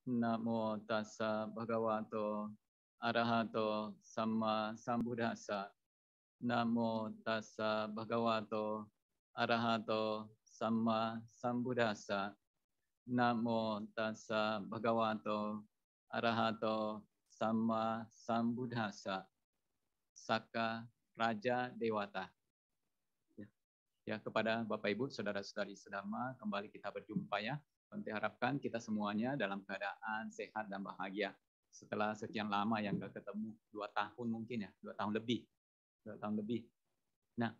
Namo tassa bhagavato arahato sama sambuddhassa. Namo tassa bhagavato arahato sama sambuddhassa. Namo tassa bhagavato arahato sama sambuddhassa. Saka Raja Dewata. Ya, kepada Bapak Ibu, saudara-saudari sedama, kembali kita berjumpa ya. Bante harapkan kita semuanya dalam keadaan sehat dan bahagia. Setelah sekian lama yang gak ketemu, 2 tahun mungkin ya, 2 tahun lebih. 2 tahun lebih. Nah,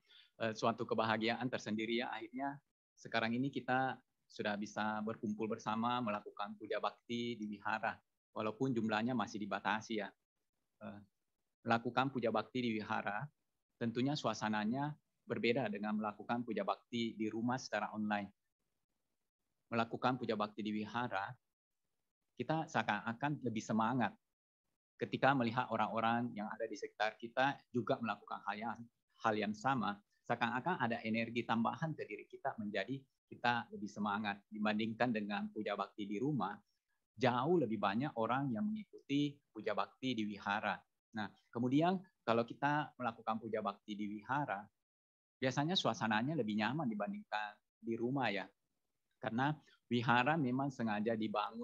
suatu kebahagiaan tersendiri ya, akhirnya sekarang ini kita sudah bisa berkumpul bersama, melakukan puja bakti di wihara. Walaupun jumlahnya masih dibatasi ya. Melakukan puja bakti di wihara, tentunya suasananya berbeda dengan melakukan puja bakti di rumah secara online. Melakukan puja bakti di wihara, kita seakan-akan lebih semangat ketika melihat orang-orang yang ada di sekitar kita juga melakukan hal yang sama. Seakan-akan ada energi tambahan ke diri kita menjadi kita lebih semangat dibandingkan dengan puja bakti di rumah. Jauh lebih banyak orang yang mengikuti puja bakti di wihara. Nah, kemudian kalau kita melakukan puja bakti di wihara, biasanya suasananya lebih nyaman dibandingkan di rumah ya. Karena wihara memang sengaja dibuat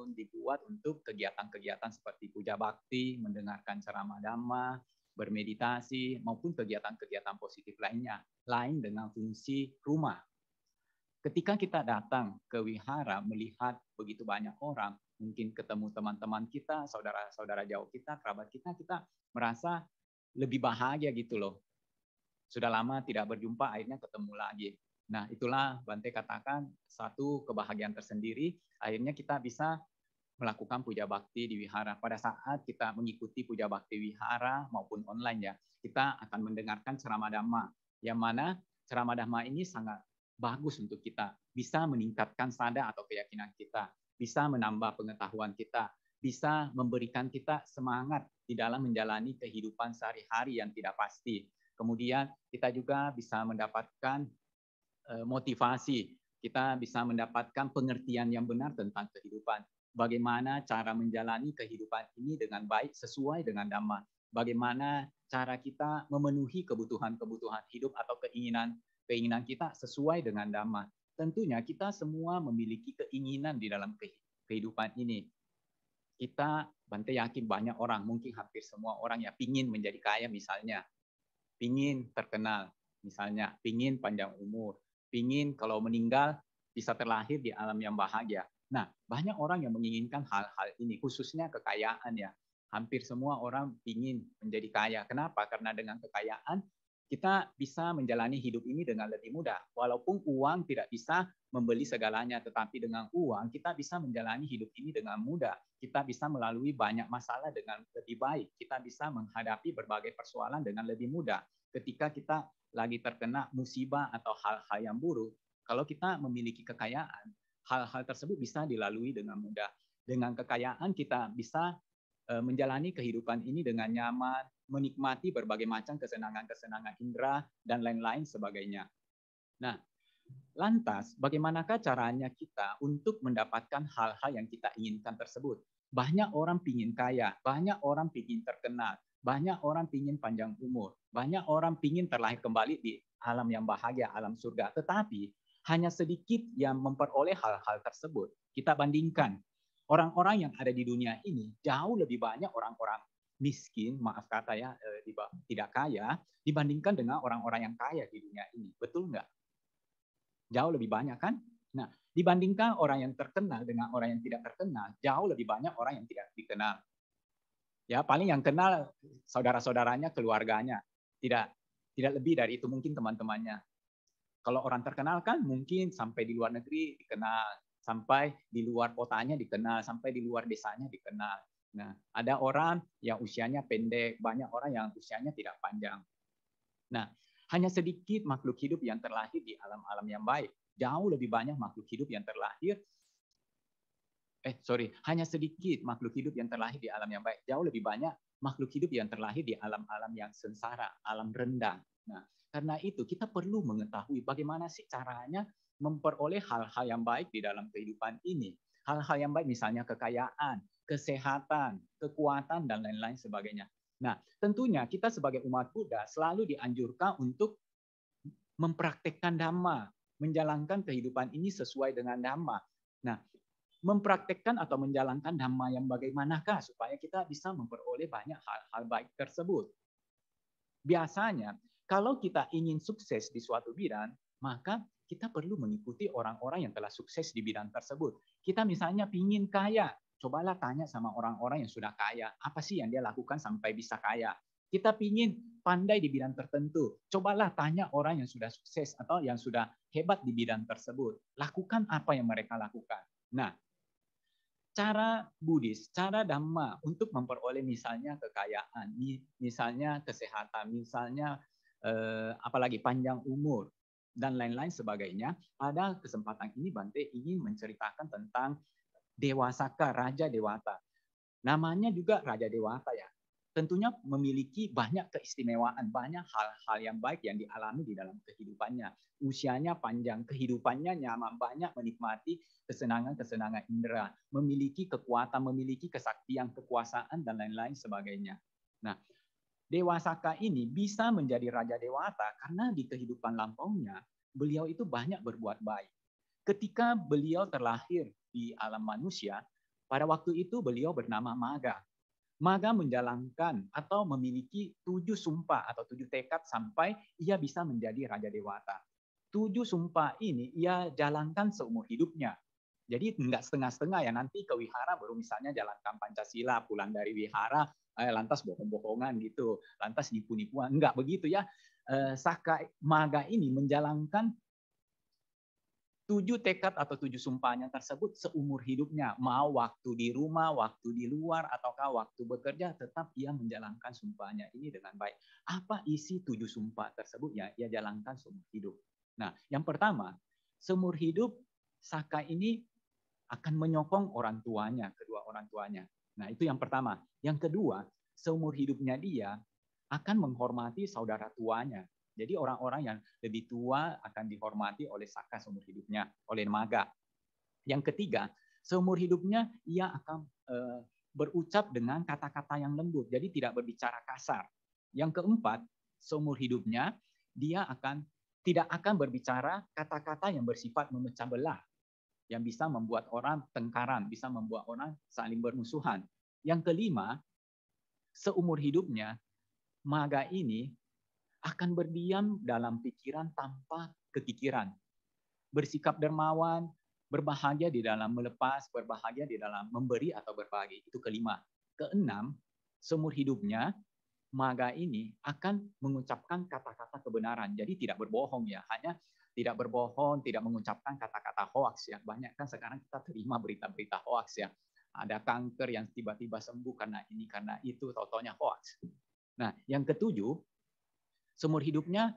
untuk kegiatan-kegiatan seperti puja bakti, mendengarkan ceramah dhamma, bermeditasi, maupun kegiatan-kegiatan positif lainnya, lain dengan fungsi rumah. Ketika kita datang ke wihara melihat begitu banyak orang, mungkin ketemu teman-teman kita, saudara-saudara jauh kita, kerabat kita merasa lebih bahagia gitu loh. Sudah lama tidak berjumpa, akhirnya ketemu lagi. Nah, itulah Bante katakan satu kebahagiaan tersendiri, akhirnya kita bisa melakukan puja bakti di wihara. Pada saat kita mengikuti puja bakti wihara maupun online ya, kita akan mendengarkan ceramah dhamma, yang mana ceramah dhamma ini sangat bagus untuk kita, bisa meningkatkan sadar atau keyakinan kita, bisa menambah pengetahuan kita, bisa memberikan kita semangat di dalam menjalani kehidupan sehari-hari yang tidak pasti. Kemudian kita juga bisa mendapatkan motivasi, kita bisa mendapatkan pengertian yang benar tentang kehidupan. Bagaimana cara menjalani kehidupan ini dengan baik sesuai dengan Dhamma. Bagaimana cara kita memenuhi kebutuhan-kebutuhan hidup atau keinginan kita sesuai dengan Dhamma. Tentunya kita semua memiliki keinginan di dalam kehidupan ini. Kita, Bante yakin banyak orang, mungkin hampir semua orang yang pingin menjadi kaya misalnya, pingin terkenal misalnya, pingin panjang umur, pingin kalau meninggal bisa terlahir di alam yang bahagia. Nah, banyak orang yang menginginkan hal-hal ini, khususnya kekayaan ya. Hampir semua orang pingin menjadi kaya. Kenapa? Karena dengan kekayaan kita bisa menjalani hidup ini dengan lebih mudah. Walaupun uang tidak bisa membeli segalanya, tetapi dengan uang kita bisa menjalani hidup ini dengan mudah. Kita bisa melalui banyak masalah dengan lebih baik. Kita bisa menghadapi berbagai persoalan dengan lebih mudah. Ketika kita lagi terkena musibah atau hal-hal yang buruk, kalau kita memiliki kekayaan, hal-hal tersebut bisa dilalui dengan mudah. Dengan kekayaan kita bisa menjalani kehidupan ini dengan nyaman, menikmati berbagai macam kesenangan-kesenangan indera, dan lain-lain sebagainya. Nah, lantas bagaimanakah caranya kita untuk mendapatkan hal-hal yang kita inginkan tersebut? Banyak orang pingin kaya, banyak orang pingin terkenal, banyak orang pingin panjang umur, banyak orang pingin terlahir kembali di alam yang bahagia, alam surga. Tetapi hanya sedikit yang memperoleh hal-hal tersebut. Kita bandingkan orang-orang yang ada di dunia ini, jauh lebih banyak orang-orang miskin, maaf kata ya, tidak kaya, dibandingkan dengan orang-orang yang kaya di dunia ini. Betul nggak? Jauh lebih banyak kan? Nah, dibandingkan orang yang terkenal dengan orang yang tidak terkenal, jauh lebih banyak orang yang tidak dikenal. Ya, paling yang kenal saudara-saudaranya, keluarganya. Tidak lebih dari itu, mungkin teman-temannya. Kalau orang terkenal kan mungkin sampai di luar negeri dikenal, sampai di luar kotanya dikenal, sampai di luar desanya dikenal. Nah, ada orang yang usianya pendek, banyak orang yang usianya tidak panjang. Nah, hanya sedikit makhluk hidup yang terlahir di alam-alam yang baik. Jauh lebih banyak makhluk hidup yang terlahir hanya sedikit makhluk hidup yang terlahir di alam yang baik. Jauh lebih banyak makhluk hidup yang terlahir di alam-alam yang sengsara, alam rendah. Nah, karena itu kita perlu mengetahui bagaimana sih caranya memperoleh hal-hal yang baik di dalam kehidupan ini. hal-hal yang baik misalnya kekayaan, kesehatan, kekuatan, dan lain-lain sebagainya. Nah, tentunya kita sebagai umat Buddha selalu dianjurkan untuk mempraktekkan Dhamma, menjalankan kehidupan ini sesuai dengan Dhamma. Nah, mempraktekkan atau menjalankan Dhamma yang bagaimanakah supaya kita bisa memperoleh banyak hal-hal baik tersebut. Biasanya, kalau kita ingin sukses di suatu bidang, maka kita perlu mengikuti orang-orang yang telah sukses di bidang tersebut. Kita misalnya ingin kaya, cobalah tanya sama orang-orang yang sudah kaya, apa sih yang dia lakukan sampai bisa kaya. Kita ingin pandai di bidang tertentu, cobalah tanya orang yang sudah sukses atau yang sudah hebat di bidang tersebut. Lakukan apa yang mereka lakukan. Nah, cara Buddhis, cara Dhamma untuk memperoleh misalnya kekayaan, misalnya kesehatan, misalnya apalagi panjang umur dan lain-lain sebagainya. Pada kesempatan ini Bante ingin menceritakan tentang Dewa Saka, Raja Dewata. Namanya juga Raja Dewata ya. Tentunya memiliki banyak keistimewaan, banyak hal-hal yang baik yang dialami di dalam kehidupannya. Usianya panjang, kehidupannya nyaman, banyak menikmati kesenangan-kesenangan indera, memiliki kekuatan, memiliki kesaktian, kekuasaan, dan lain-lain sebagainya. Nah, Dewa Saka ini bisa menjadi Raja Dewata karena di kehidupan lampaunya, beliau itu banyak berbuat baik. Ketika beliau terlahir di alam manusia, pada waktu itu beliau bernama Maga. Maga menjalankan atau memiliki 7 sumpah atau 7 tekad sampai ia bisa menjadi Raja Dewata. 7 sumpah ini ia jalankan seumur hidupnya. Jadi enggak setengah-setengah ya, nanti ke wihara baru misalnya jalankan Pancasila, pulang dari wihara lantas bohong-bohongan gitu, lantas nipu-nipuan. Enggak begitu ya. Saka Maga ini menjalankan 7 tekad atau 7 sumpahnya tersebut seumur hidupnya. Mau waktu di rumah, waktu di luar, ataukah waktu bekerja, tetap ia menjalankan sumpahnya ini dengan baik. Apa isi 7 sumpah tersebut? Ya, ia jalankan seumur hidup. Nah, yang pertama, seumur hidup Saka ini akan menyokong orang tuanya, kedua orang tuanya. Nah, itu yang pertama. Yang kedua, seumur hidupnya dia akan menghormati saudara tuanya. Jadi orang-orang yang lebih tua akan dihormati oleh Saka seumur hidupnya, oleh Maga. Yang ketiga, seumur hidupnya ia akan berucap dengan kata-kata yang lembut, jadi tidak berbicara kasar. Yang keempat, seumur hidupnya dia tidak akan berbicara kata-kata yang bersifat memecah belah, yang bisa membuat orang tengkaran, bisa membuat orang saling bermusuhan. Yang kelima, seumur hidupnya Maga ini akan berdiam dalam pikiran tanpa kekikiran. Bersikap dermawan, berbahagia di dalam melepas, berbahagia di dalam memberi atau berbagi. Itu kelima. Keenam, seumur hidupnya Maga ini akan mengucapkan kata-kata kebenaran. Jadi tidak berbohong ya, hanya tidak berbohong, tidak mengucapkan kata-kata hoaks ya. Banyak kan sekarang kita terima berita-berita hoaks ya. Ada kanker yang tiba-tiba sembuh karena ini, karena itu, tau-taunya hoaks. Nah, yang ketujuh, seumur hidupnya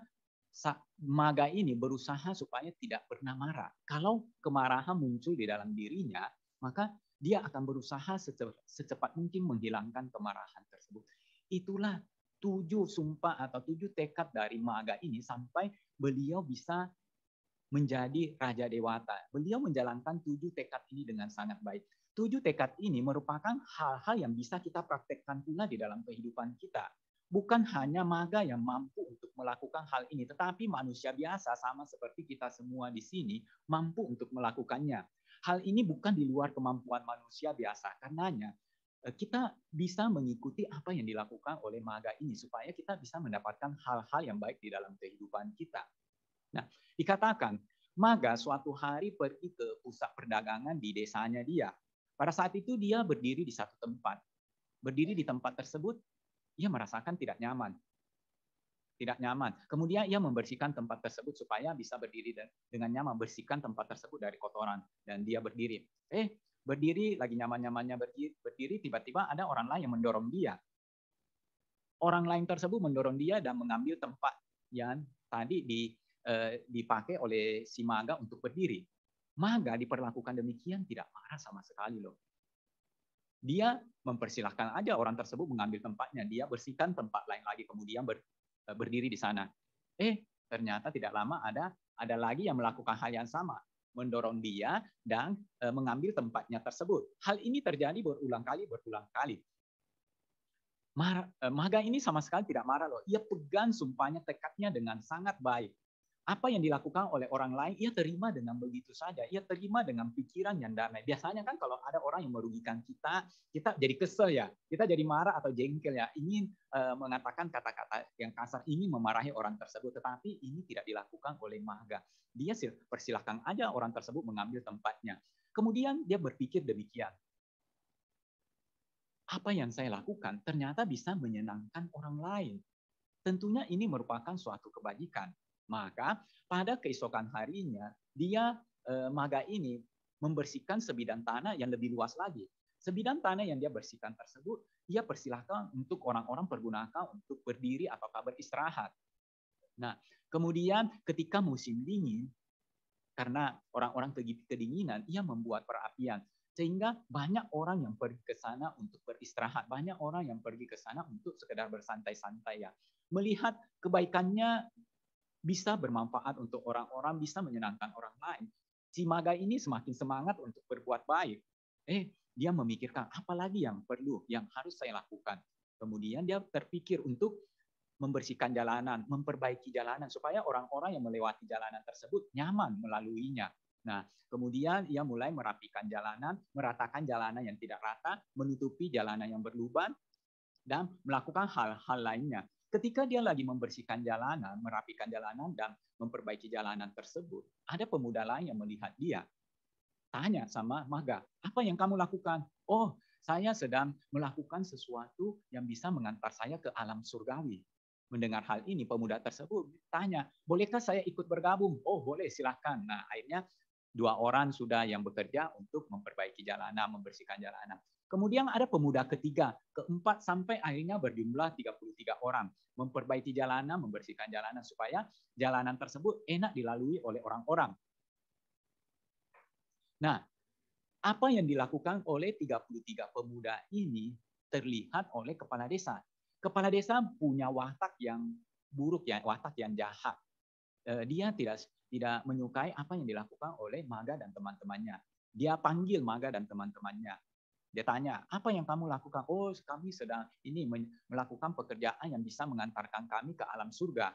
Maga ini berusaha supaya tidak pernah marah. Kalau kemarahan muncul di dalam dirinya, maka dia akan berusaha secepat mungkin menghilangkan kemarahan tersebut. Itulah 7 sumpah atau 7 tekad dari Maga ini sampai beliau bisa menjadi Raja Dewata. Beliau menjalankan 7 tekad ini dengan sangat baik. 7 tekad ini merupakan hal-hal yang bisa kita praktekkan pula di dalam kehidupan kita. Bukan hanya Maga yang mampu untuk melakukan hal ini, tetapi manusia biasa sama seperti kita semua di sini mampu untuk melakukannya. Hal ini bukan di luar kemampuan manusia biasa, karenanya kita bisa mengikuti apa yang dilakukan oleh Maga ini supaya kita bisa mendapatkan hal-hal yang baik di dalam kehidupan kita. Nah, dikatakan Maga suatu hari pergi ke pusat perdagangan di desanya dia. Pada saat itu dia berdiri di satu tempat. Berdiri di tempat tersebut, ia merasakan tidak nyaman. Tidak nyaman. Kemudian ia membersihkan tempat tersebut supaya bisa berdiri dengan nyaman, bersihkan tempat tersebut dari kotoran, dan dia berdiri. Berdiri lagi nyaman-nyamannya berdiri, tiba-tiba ada orang lain yang mendorong dia. Orang lain tersebut mendorong dia dan mengambil tempat yang tadi dipakai oleh si Maga untuk berdiri. Maga diperlakukan demikian tidak marah sama sekali loh. Dia mempersilahkan aja orang tersebut mengambil tempatnya. Dia bersihkan tempat lain lagi, kemudian berdiri di sana. Ternyata tidak lama ada lagi yang melakukan hal yang sama. mendorong dia dan mengambil tempatnya tersebut. Hal ini terjadi berulang kali. Maga ini sama sekali tidak marah loh. Ia pegang sumpahnya, tekadnya dengan sangat baik. Apa yang dilakukan oleh orang lain, ia terima dengan begitu saja. Ia terima dengan pikiran yang damai. Biasanya kan kalau ada orang yang merugikan kita, kita jadi kesel ya. Kita jadi marah atau jengkel ya. Ingin mengatakan kata-kata yang kasar, ingin memarahi orang tersebut. Tetapi ini tidak dilakukan oleh Maga. Dia persilahkan aja orang tersebut mengambil tempatnya. Kemudian dia berpikir demikian. Apa yang saya lakukan ternyata bisa menyenangkan orang lain. Tentunya ini merupakan suatu kebajikan. Maka pada keesokan harinya dia Maga ini membersihkan sebidang tanah yang lebih luas lagi. Sebidang tanah yang dia bersihkan tersebut, dia persilahkan untuk orang-orang pergunakan untuk berdiri atau beristirahat. Nah, kemudian ketika musim dingin, karena orang-orang kedinginan, ia membuat perapian. Sehingga banyak orang yang pergi ke sana untuk beristirahat. Banyak orang yang pergi ke sana untuk sekedar bersantai-santai ya. Melihat kebaikannya bisa bermanfaat untuk orang-orang, bisa menyenangkan orang lain. Si Maga ini semakin semangat untuk berbuat baik. Dia memikirkan apa lagi yang perlu, yang harus saya lakukan. Kemudian dia terpikir untuk membersihkan jalanan, memperbaiki jalanan supaya orang-orang yang melewati jalanan tersebut nyaman melaluinya. Nah, kemudian ia mulai merapikan jalanan, meratakan jalanan yang tidak rata, menutupi jalanan yang berlubang, dan melakukan hal-hal lainnya. Ketika dia lagi membersihkan jalanan, merapikan jalanan, dan memperbaiki jalanan tersebut, ada pemuda lain yang melihat dia. Tanya sama Maga, apa yang kamu lakukan? Oh, saya sedang melakukan sesuatu yang bisa mengantar saya ke alam surgawi. Mendengar hal ini, pemuda tersebut tanya, bolehkah saya ikut bergabung? Oh, boleh, silahkan. Nah, akhirnya 2 orang sudah yang bekerja untuk memperbaiki jalanan, membersihkan jalanan. Kemudian ada pemuda ketiga, keempat, sampai akhirnya berjumlah 33 orang. Memperbaiki jalanan, membersihkan jalanan, supaya jalanan tersebut enak dilalui oleh orang-orang. Nah, apa yang dilakukan oleh 33 pemuda ini terlihat oleh kepala desa. Kepala desa punya watak yang buruk ya, watak yang jahat. Dia tidak menyukai apa yang dilakukan oleh Maga dan teman-temannya. Dia panggil Maga dan teman-temannya. Dia tanya, apa yang kamu lakukan? Oh, kami sedang ini melakukan pekerjaan yang bisa mengantarkan kami ke alam surga.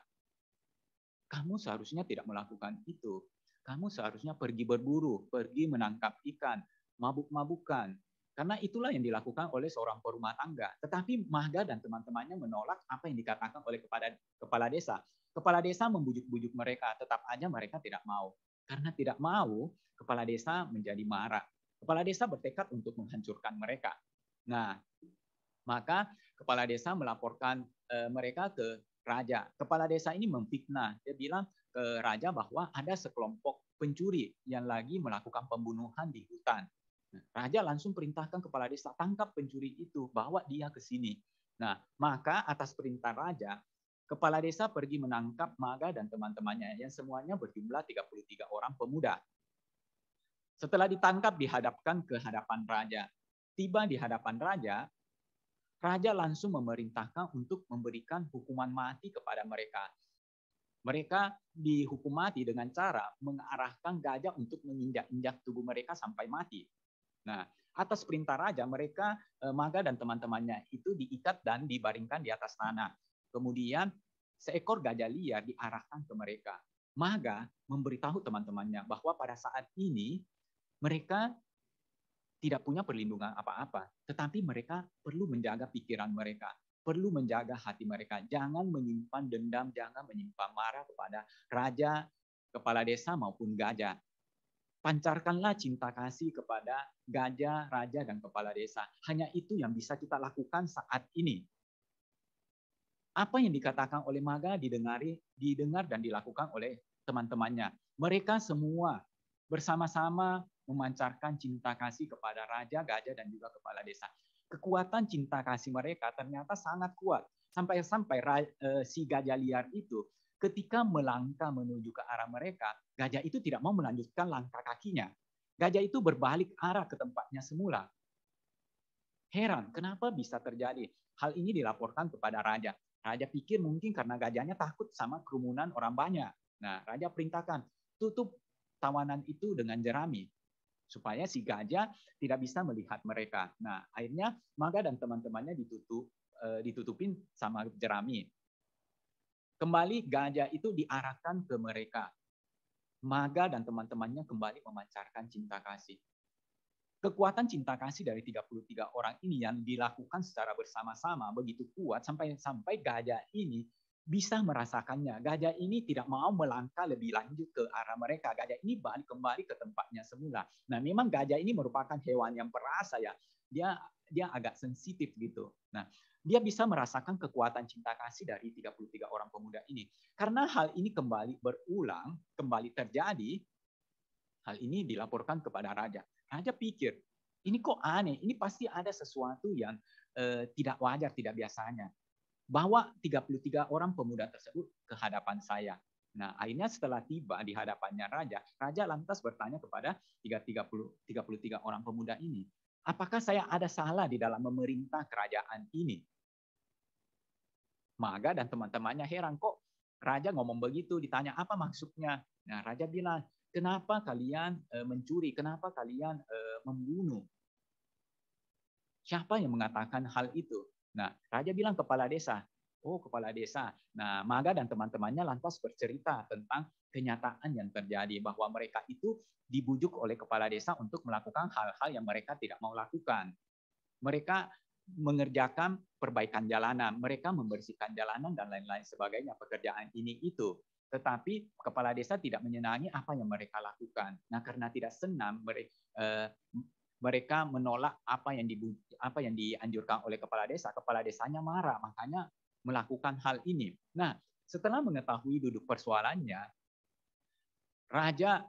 Kamu seharusnya tidak melakukan itu. Kamu seharusnya pergi berburu, pergi menangkap ikan, mabuk-mabukan. Karena itulah yang dilakukan oleh seorang perumah tangga. Tetapi Maga dan teman-temannya menolak apa yang dikatakan oleh kepala desa. Kepala desa membujuk-bujuk mereka, tetap aja mereka tidak mau. Karena tidak mau, kepala desa menjadi marah. Kepala desa bertekad untuk menghancurkan mereka. Nah, maka kepala desa melaporkan mereka ke raja. Kepala desa ini memfitnah. Dia bilang ke raja bahwa ada sekelompok pencuri yang lagi melakukan pembunuhan di hutan. Raja langsung perintahkan kepala desa, tangkap pencuri itu, bawa dia ke sini. Nah, maka atas perintah raja, kepala desa pergi menangkap Maga dan teman-temannya yang semuanya berjumlah 33 orang pemuda. Setelah ditangkap, dihadapkan ke hadapan raja. Tiba di hadapan raja, raja langsung memerintahkan untuk memberikan hukuman mati kepada mereka. Mereka dihukum mati dengan cara mengarahkan gajah untuk menginjak-injak tubuh mereka sampai mati. Nah, atas perintah raja, mereka, Maga dan teman-temannya itu diikat dan dibaringkan di atas tanah. Kemudian seekor gajah liar diarahkan ke mereka. Maga memberitahu teman-temannya bahwa pada saat ini mereka tidak punya perlindungan apa-apa, tetapi mereka perlu menjaga pikiran mereka, perlu menjaga hati mereka. Jangan menyimpan dendam, jangan menyimpan marah kepada raja, kepala desa maupun gajah. Pancarkanlah cinta kasih kepada gajah, raja, dan kepala desa. Hanya itu yang bisa kita lakukan saat ini. Apa yang dikatakan oleh Maga didengar dan dilakukan oleh teman-temannya. Mereka semua bersama-sama memancarkan cinta kasih kepada raja, gajah, dan juga kepala desa. Kekuatan cinta kasih mereka ternyata sangat kuat. Sampai-sampai si gajah liar itu ketika melangkah menuju ke arah mereka, gajah itu tidak mau melanjutkan langkah kakinya. Gajah itu berbalik arah ke tempatnya semula. Heran, kenapa bisa terjadi? Hal ini dilaporkan kepada raja. Raja pikir mungkin karena gajahnya takut sama kerumunan orang banyak. Nah, raja perintahkan, tutup tawanan itu dengan jerami supaya si gajah tidak bisa melihat mereka. Nah, akhirnya Maga dan teman-temannya ditutupin sama jerami. Kembali gajah itu diarahkan ke mereka. Maga dan teman-temannya kembali memancarkan cinta kasih. Kekuatan cinta kasih dari 33 orang ini yang dilakukan secara bersama-sama begitu kuat sampai gajah ini bisa merasakannya. Gajah ini tidak mau melangkah lebih lanjut ke arah mereka. Gajah ini balik kembali ke tempatnya semula. Nah, memang gajah ini merupakan hewan yang perasa ya. Dia agak sensitif gitu. Nah, dia bisa merasakan kekuatan cinta kasih dari 33 orang pemuda ini. Karena hal ini kembali berulang, kembali terjadi, hal ini dilaporkan kepada raja. Raja pikir, ini kok aneh, ini pasti ada sesuatu yang tidak wajar, tidak biasanya. Bawa 33 orang pemuda tersebut ke hadapan saya. Nah, akhirnya setelah tiba di hadapannya raja, raja lantas bertanya kepada 33 orang pemuda ini, apakah saya ada salah di dalam memerintah kerajaan ini? Maga dan teman-temannya heran, kok raja ngomong begitu, ditanya apa maksudnya. Nah, raja bilang, kenapa kalian mencuri? Kenapa kalian membunuh? Siapa yang mengatakan hal itu? Nah, raja bilang kepala desa. Oh, kepala desa. Nah, Maga dan teman-temannya lantas bercerita tentang kenyataan yang terjadi bahwa mereka itu dibujuk oleh kepala desa untuk melakukan hal-hal yang mereka tidak mau lakukan. Mereka mengerjakan perbaikan jalanan, mereka membersihkan jalanan dan lain-lain sebagainya, pekerjaan ini itu. Tetapi kepala desa tidak menyenangi apa yang mereka lakukan. Nah, karena tidak senang, mereka menolak apa yang dianjurkan oleh kepala desa. Kepala desanya marah, makanya melakukan hal ini. Nah, setelah mengetahui duduk persoalannya, raja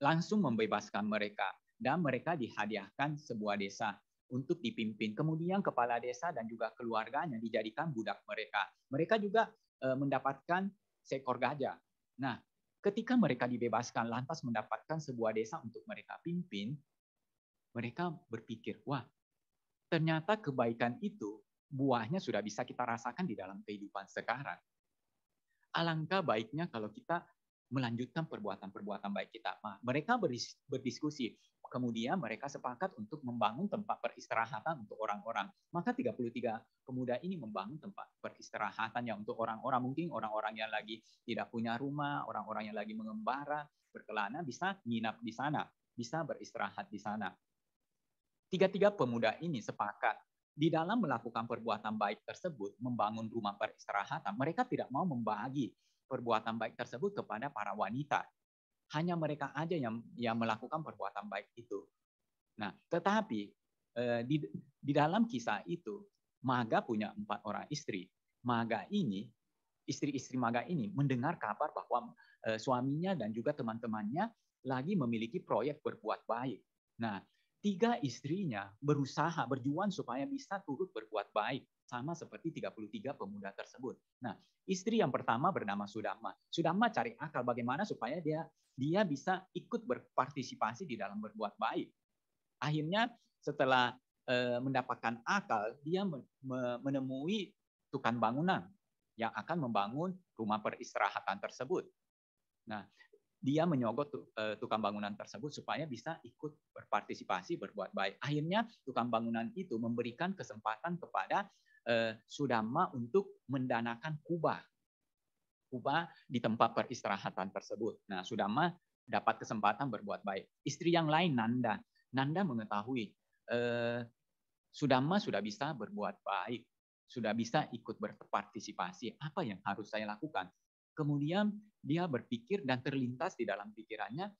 langsung membebaskan mereka dan mereka dihadiahkan sebuah desa untuk dipimpin. Kemudian kepala desa dan juga keluarganya dijadikan budak mereka. Mereka juga mendapatkan seekor gajah. Nah, ketika mereka dibebaskan lantas mendapatkan sebuah desa untuk mereka pimpin, mereka berpikir, wah, ternyata kebaikan itu buahnya sudah bisa kita rasakan di dalam kehidupan sekarang. Alangkah baiknya kalau kita melanjutkan perbuatan-perbuatan baik kita. Nah, mereka berdiskusi. Kemudian mereka sepakat untuk membangun tempat peristirahatan untuk orang-orang. Maka 33 pemuda ini membangun tempat peristirahatan yang untuk orang-orang, mungkin orang-orang yang lagi tidak punya rumah, orang-orang yang lagi mengembara, berkelana, bisa nginap di sana, bisa beristirahat di sana. Tiga-tiga pemuda ini sepakat di dalam melakukan perbuatan baik tersebut, membangun rumah peristirahatan, mereka tidak mau membagi perbuatan baik tersebut kepada para wanita. Hanya mereka aja yang melakukan perbuatan baik itu. Nah, tetapi di dalam kisah itu, Maga punya 4 orang istri. Maga ini, istri-istri Maga ini mendengar kabar bahwa suaminya dan juga teman-temannya lagi memiliki proyek berbuat baik. Nah, 3 istrinya berusaha, berjuang supaya bisa turut berbuat baik. Sama seperti 33 pemuda tersebut. Nah, istri yang pertama bernama Sudama. Sudama cari akal bagaimana supaya dia bisa ikut berpartisipasi di dalam berbuat baik. Akhirnya setelah mendapatkan akal, dia menemui tukang bangunan yang akan membangun rumah peristirahatan tersebut. Nah, dia menyogok tukang bangunan tersebut supaya bisa ikut berpartisipasi berbuat baik. Akhirnya tukang bangunan itu memberikan kesempatan kepada Sudama untuk mendanakan kubah di tempat peristirahatan tersebut. Nah, Sudama dapat kesempatan berbuat baik. Istri yang lain, Nanda mengetahui Sudama sudah bisa berbuat baik, sudah bisa ikut berpartisipasi. Apa yang harus saya lakukan? Kemudian dia berpikir dan terlintas di dalam pikirannya,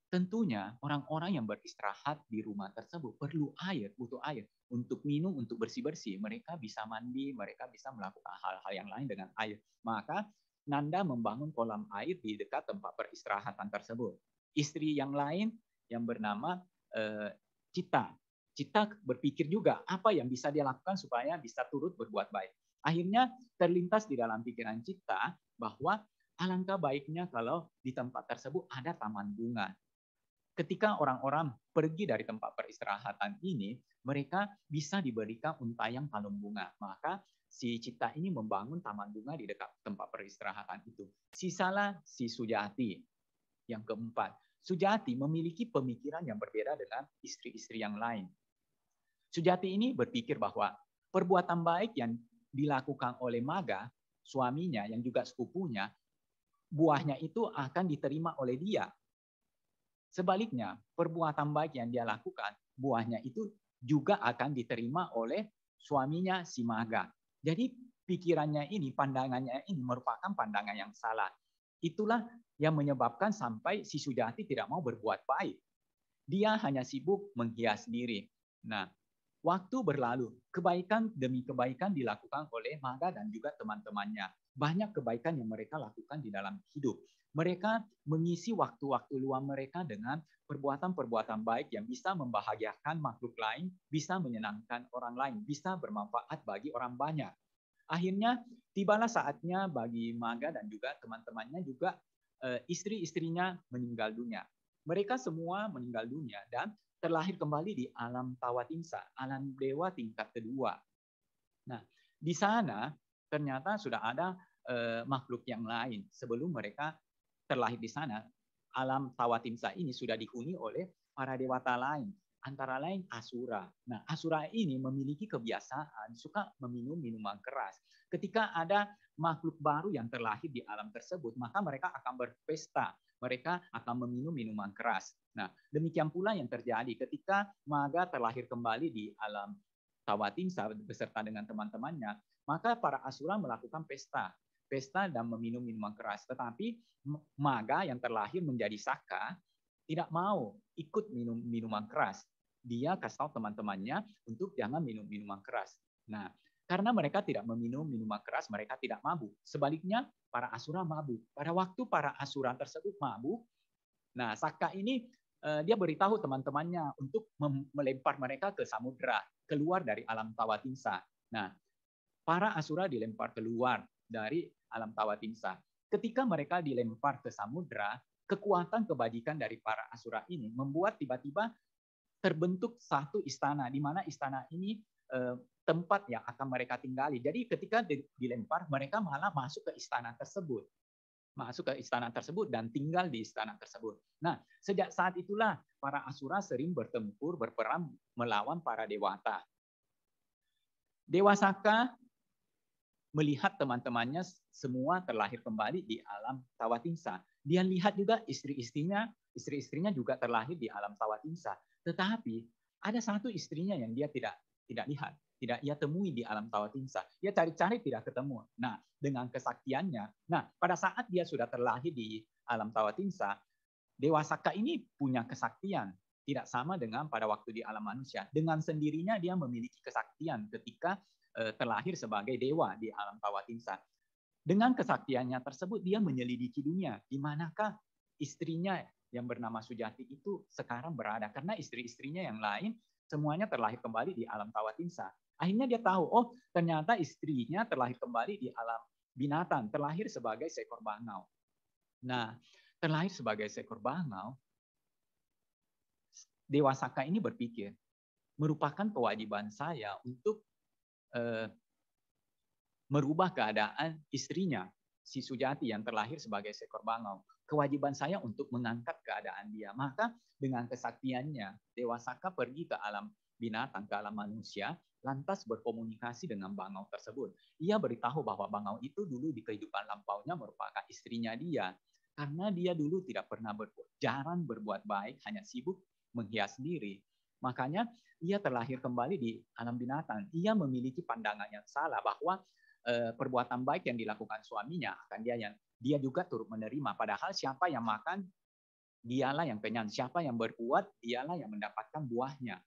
tentunya orang-orang yang beristirahat di rumah tersebut perlu air, butuh air untuk minum, untuk bersih-bersih. Mereka bisa mandi, mereka bisa melakukan hal-hal yang lain dengan air. Maka Nanda membangun kolam air di dekat tempat peristirahatan tersebut. Istri yang lain yang bernama Cita. Cita berpikir juga apa yang bisa dia lakukan supaya bisa turut berbuat baik. Akhirnya terlintas di dalam pikiran Cita bahwa alangkah baiknya kalau di tempat tersebut ada taman bunga. Ketika orang-orang pergi dari tempat peristirahatan ini, mereka bisa diberikan untaian palung bunga. Maka si Cita ini membangun taman bunga di dekat tempat peristirahatan itu. Sisalah si Sujati. Yang keempat, Sujati memiliki pemikiran yang berbeda dengan istri-istri yang lain. Sujati ini berpikir bahwa perbuatan baik yang dilakukan oleh Maga, suaminya yang juga sepupunya, buahnya itu akan diterima oleh dia. Sebaliknya, perbuatan baik yang dia lakukan, buahnya itu juga akan diterima oleh suaminya si Maga. Jadi pikirannya ini, pandangannya ini merupakan pandangan yang salah. Itulah yang menyebabkan sampai si Sujati tidak mau berbuat baik. Dia hanya sibuk menghias diri. Nah, waktu berlalu, kebaikan demi kebaikan dilakukan oleh Maga dan juga teman-temannya. Banyak kebaikan yang mereka lakukan di dalam hidup. Mereka mengisi waktu-waktu luang mereka dengan perbuatan-perbuatan baik yang bisa membahagiakan makhluk lain, bisa menyenangkan orang lain, bisa bermanfaat bagi orang banyak. Akhirnya tibalah saatnya bagi Maga dan juga teman-temannya juga istri-istrinya meninggal dunia. Mereka semua meninggal dunia dan terlahir kembali di alam Tawatimsa, alam dewa tingkat kedua. Nah, di sana ternyata sudah ada makhluk yang lain. Sebelum mereka terlahir di sana, alam Tawatimsa ini sudah dihuni oleh para dewata lain. Antara lain Asura. Nah, Asura ini memiliki kebiasaan suka meminum minuman keras. Ketika ada makhluk baru yang terlahir di alam tersebut, maka mereka akan berpesta. Mereka akan meminum minuman keras. Nah, demikian pula yang terjadi ketika Maga terlahir kembali di alam Tawatimsa beserta dengan teman-temannya, maka para Asura melakukan pesta dan meminum minuman keras. Tetapi Maga yang terlahir menjadi Saka tidak mau ikut minum minuman keras. Dia kasih tahu teman-temannya untuk jangan minum minuman keras. Nah, karena mereka tidak meminum minuman keras, mereka tidak mabuk. Sebaliknya, para Asura mabuk. Pada waktu para Asura tersebut mabuk, nah Saka ini dia beritahu teman-temannya untuk melempar mereka ke samudra, keluar dari alam Tawatimsa. Nah, para Asura dilempar keluar dari alam Tawatimsa. Ketika mereka dilempar ke samudra, kekuatan kebajikan dari para Asura ini membuat tiba-tiba terbentuk satu istana, di mana istana ini tempat yang akan mereka tinggali. Jadi ketika dilempar, mereka malah masuk ke istana tersebut. Masuk ke istana tersebut dan tinggal di istana tersebut. Nah, sejak saat itulah para Asura sering bertempur, berperang melawan para dewata. Dewa Saka melihat teman-temannya semua terlahir kembali di alam Tawatimsa. Dia lihat juga istri-istrinya juga terlahir di alam Tawatimsa. Tetapi ada satu istrinya yang dia tidak lihat, tidak ia temui di alam Tawatimsa. Dia cari-cari tidak ketemu. Nah, dengan kesaktiannya, pada saat dia sudah terlahir di alam Tawatimsa, Dewa Saka ini punya kesaktian. Tidak sama dengan pada waktu di alam manusia. Dengan sendirinya dia memiliki kesaktian ketika terlahir sebagai dewa di alam Tawatimsa. Dengan kesaktiannya tersebut dia menyelidiki dunia. Di manakah istrinya yang bernama Sujati itu sekarang berada? Karena istri-istrinya yang lain semuanya terlahir kembali di alam Tawatimsa. Akhirnya dia tahu, oh ternyata istrinya terlahir kembali di alam binatang, terlahir sebagai seekor bangau. Nah, terlahir sebagai seekor bangau, Dewa Saka ini berpikir, merupakan kewajiban saya untuk merubah keadaan istrinya, si Sujati yang terlahir sebagai seekor bangau. Kewajiban saya untuk mengangkat keadaan dia. Maka dengan kesaktiannya, Dewa Saka pergi ke alam binatang, ke alam manusia, lantas berkomunikasi dengan bangau tersebut. Ia beritahu bahwa bangau itu dulu di kehidupan lampaunya merupakan istrinya dia. Karena dia dulu tidak pernah jarang berbuat baik, hanya sibuk menghias diri. Makanya ia terlahir kembali di alam binatang. Ia memiliki pandangan yang salah bahwa perbuatan baik yang dilakukan suaminya akan dia juga turut menerima. Padahal siapa yang makan, dialah yang kenyang. Siapa yang berbuat, dialah yang mendapatkan buahnya.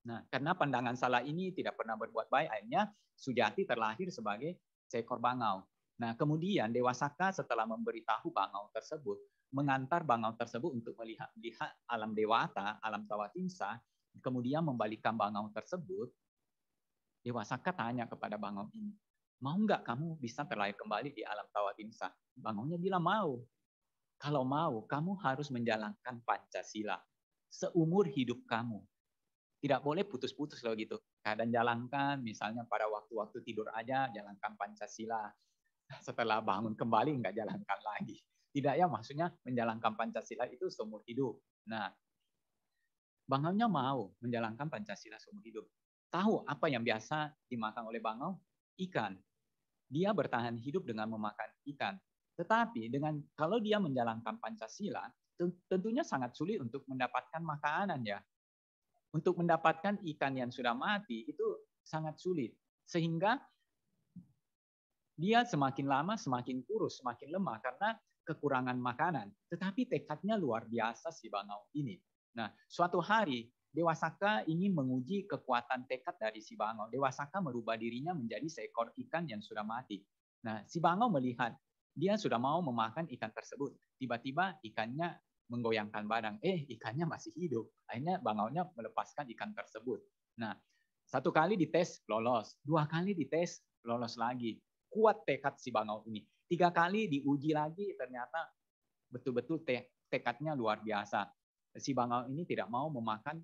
Nah, karena pandangan salah ini tidak pernah berbuat baik, akhirnya Sujati terlahir sebagai seekor bangau. Nah, kemudian Dewa Saka setelah memberitahu bangau tersebut, mengantar bangau tersebut untuk melihat alam dewata, alam Tawatimsa, kemudian membalikkan bangau tersebut. Dewa Saka tanya kepada bangau ini, mau nggak kamu bisa terlahir kembali di alam Tawatimsa? Bangaunya bilang mau. Kalau mau, kamu harus menjalankan Pancasila seumur hidup kamu. Tidak boleh putus-putus loh gitu. Kadang jalankan, misalnya pada waktu-waktu tidur aja, jalankan Pancasila. Setelah bangun kembali, nggak jalankan lagi. Tidak ya, maksudnya menjalankan Pancasila itu seumur hidup. Nah, Bangaunya mau menjalankan Pancasila seumur hidup. Tahu apa yang biasa dimakan oleh Bangau? Ikan. Dia bertahan hidup dengan memakan ikan. Tetapi kalau dia menjalankan Pancasila, tentunya sangat sulit untuk mendapatkan makanan ya. Untuk mendapatkan ikan yang sudah mati itu sangat sulit. Sehingga dia semakin lama semakin kurus, semakin lemah karena kekurangan makanan. Tetapi tekadnya luar biasa si Bangau ini. Nah, suatu hari Dewa Saka ingin menguji kekuatan tekad dari si Bangau. Dewa Saka merubah dirinya menjadi seekor ikan yang sudah mati. Nah, si Bangau melihat dia sudah mau memakan ikan tersebut. Tiba-tiba ikannya menggoyangkan badan. Ikannya masih hidup. Akhirnya Bangaunya melepaskan ikan tersebut. Nah, satu kali dites lolos, dua kali dites lolos lagi. Kuat tekad si Bangau ini. 3 kali diuji lagi, ternyata betul-betul tekadnya luar biasa. Si Bangau ini tidak mau memakan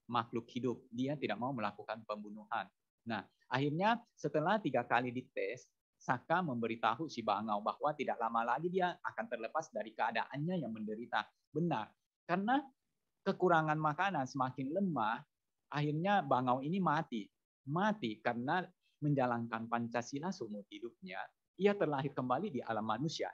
makhluk hidup. Dia tidak mau melakukan pembunuhan. Nah, akhirnya setelah 3 kali dites, Saka memberitahu si Bangau bahwa tidak lama lagi dia akan terlepas dari keadaannya yang menderita. Benar. Karena kekurangan makanan, semakin lemah, akhirnya Bangau ini mati. Mati karena menjalankan Pancasila seumur hidupnya, ia terlahir kembali di alam manusia.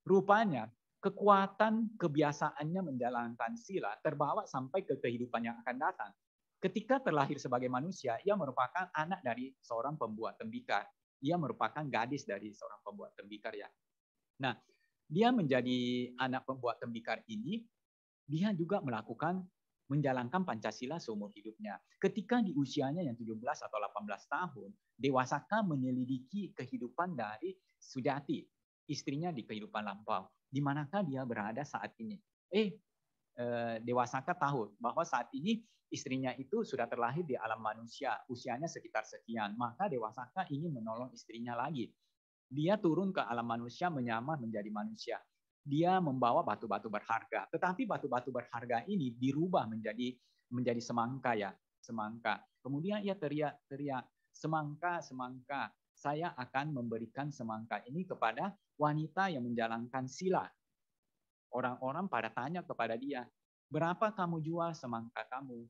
Rupanya kekuatan kebiasaannya menjalankan sila terbawa sampai ke kehidupan yang akan datang. Ketika terlahir sebagai manusia, ia merupakan anak dari seorang pembuat tembikar. Ia merupakan gadis dari seorang pembuat tembikar ya. Nah, dia menjadi anak pembuat tembikar ini, dia juga menjalankan Pancasila seumur hidupnya. Ketika di usianya yang 17 atau 18 tahun, Dewa Saka menyelidiki kehidupan dari Sujati, istrinya di kehidupan lampau. Di manakah dia berada saat ini? Dewa Saka tahu bahwa saat ini istrinya itu sudah terlahir di alam manusia, usianya sekitar sekian. Maka Dewa Saka ingin menolong istrinya lagi. Dia turun ke alam manusia menyamar menjadi manusia. Dia membawa batu-batu berharga, tetapi batu-batu berharga ini dirubah menjadi semangka ya, semangka. Kemudian ia teriak, semangka, semangka, saya akan memberikan semangka ini kepada wanita yang menjalankan sila. Orang-orang pada tanya kepada dia, berapa kamu jual semangka kamu?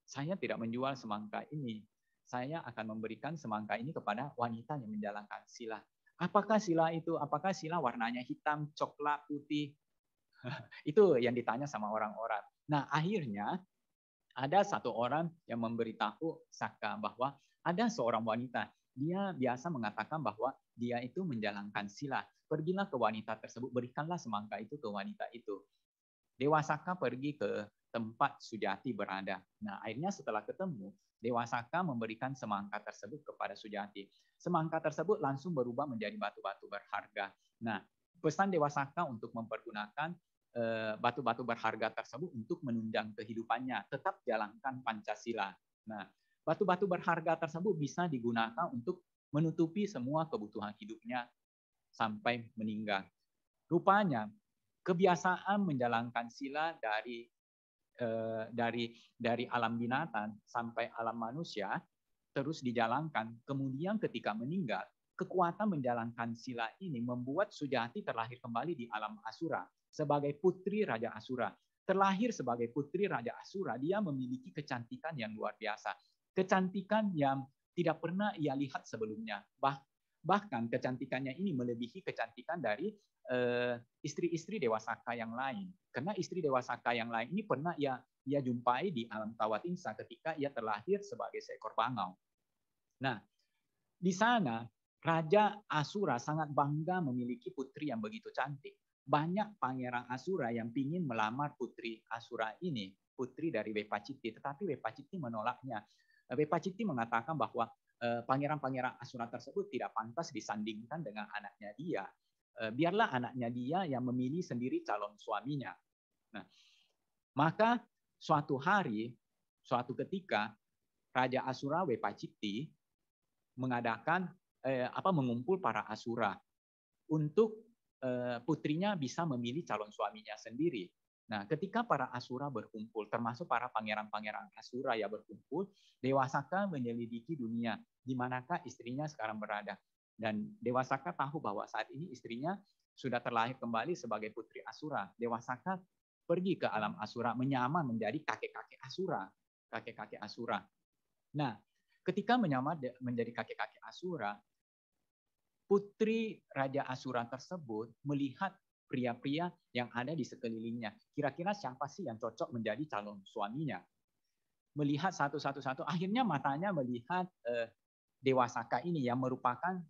Saya tidak menjual semangka ini. Saya akan memberikan semangka ini kepada wanita yang menjalankan sila. Apakah sila itu? Apakah sila warnanya hitam, coklat, putih? Itu yang ditanya sama orang-orang. Nah, akhirnya ada satu orang yang memberitahu Saka bahwa ada seorang wanita. Dia biasa mengatakan bahwa dia itu menjalankan sila. Pergilah ke wanita tersebut, berikanlah semangka itu ke wanita itu. Dewa Saka pergi ke tempat Sujati berada. Nah, akhirnya setelah ketemu, Dewa Saka memberikan semangka tersebut kepada Sujati. Semangka tersebut langsung berubah menjadi batu-batu berharga. Nah, pesan Dewa Saka untuk mempergunakan batu-batu berharga tersebut untuk menunjang kehidupannya, tetap jalankan Pancasila. Nah, batu-batu berharga tersebut bisa digunakan untuk menutupi semua kebutuhan hidupnya sampai meninggal. Rupanya kebiasaan menjalankan sila dari alam binatang sampai alam manusia terus dijalankan. Kemudian ketika meninggal, kekuatan menjalankan sila ini membuat Sujati terlahir kembali di alam Asura sebagai putri Raja Asura. Terlahir sebagai putri Raja Asura, dia memiliki kecantikan yang luar biasa. Kecantikan yang tidak pernah ia lihat sebelumnya. Bahkan kecantikannya ini melebihi kecantikan dari istri-istri Dewa Saka yang lain. Karena istri Dewa Saka yang lain ini pernah ia jumpai di alam Tawatingsa ketika ia terlahir sebagai seekor bangau. Nah, di sana Raja Asura sangat bangga memiliki putri yang begitu cantik. Banyak pangeran Asura yang ingin melamar putri Asura ini, putri dari Wepaciti, tetapi Wepaciti menolaknya. Wepaciti mengatakan bahwa pangeran-pangeran Asura tersebut tidak pantas disandingkan dengan anaknya dia. Biarlah anaknya dia yang memilih sendiri calon suaminya. Nah, maka suatu hari, suatu ketika, Raja Asura Wepaciti mengadakan mengumpul para Asura untuk putrinya bisa memilih calon suaminya sendiri. Nah, ketika para Asura berkumpul, termasuk para pangeran-pangeran Asura yang berkumpul, Dewa Saka menyelidiki dunia, di manakah istrinya sekarang berada. Dan Dewa Saka tahu bahwa saat ini istrinya sudah terlahir kembali sebagai putri Asura. Dewa Saka pergi ke alam Asura, menyamar menjadi kakek-kakek Asura. Kakek-kakek Asura. Nah, ketika menyamar menjadi kakek-kakek Asura, putri Raja Asura tersebut melihat pria-pria yang ada di sekelilingnya. Kira-kira siapa sih yang cocok menjadi calon suaminya? Melihat satu-satu, akhirnya matanya melihat Dewa Saka ini yang merupakan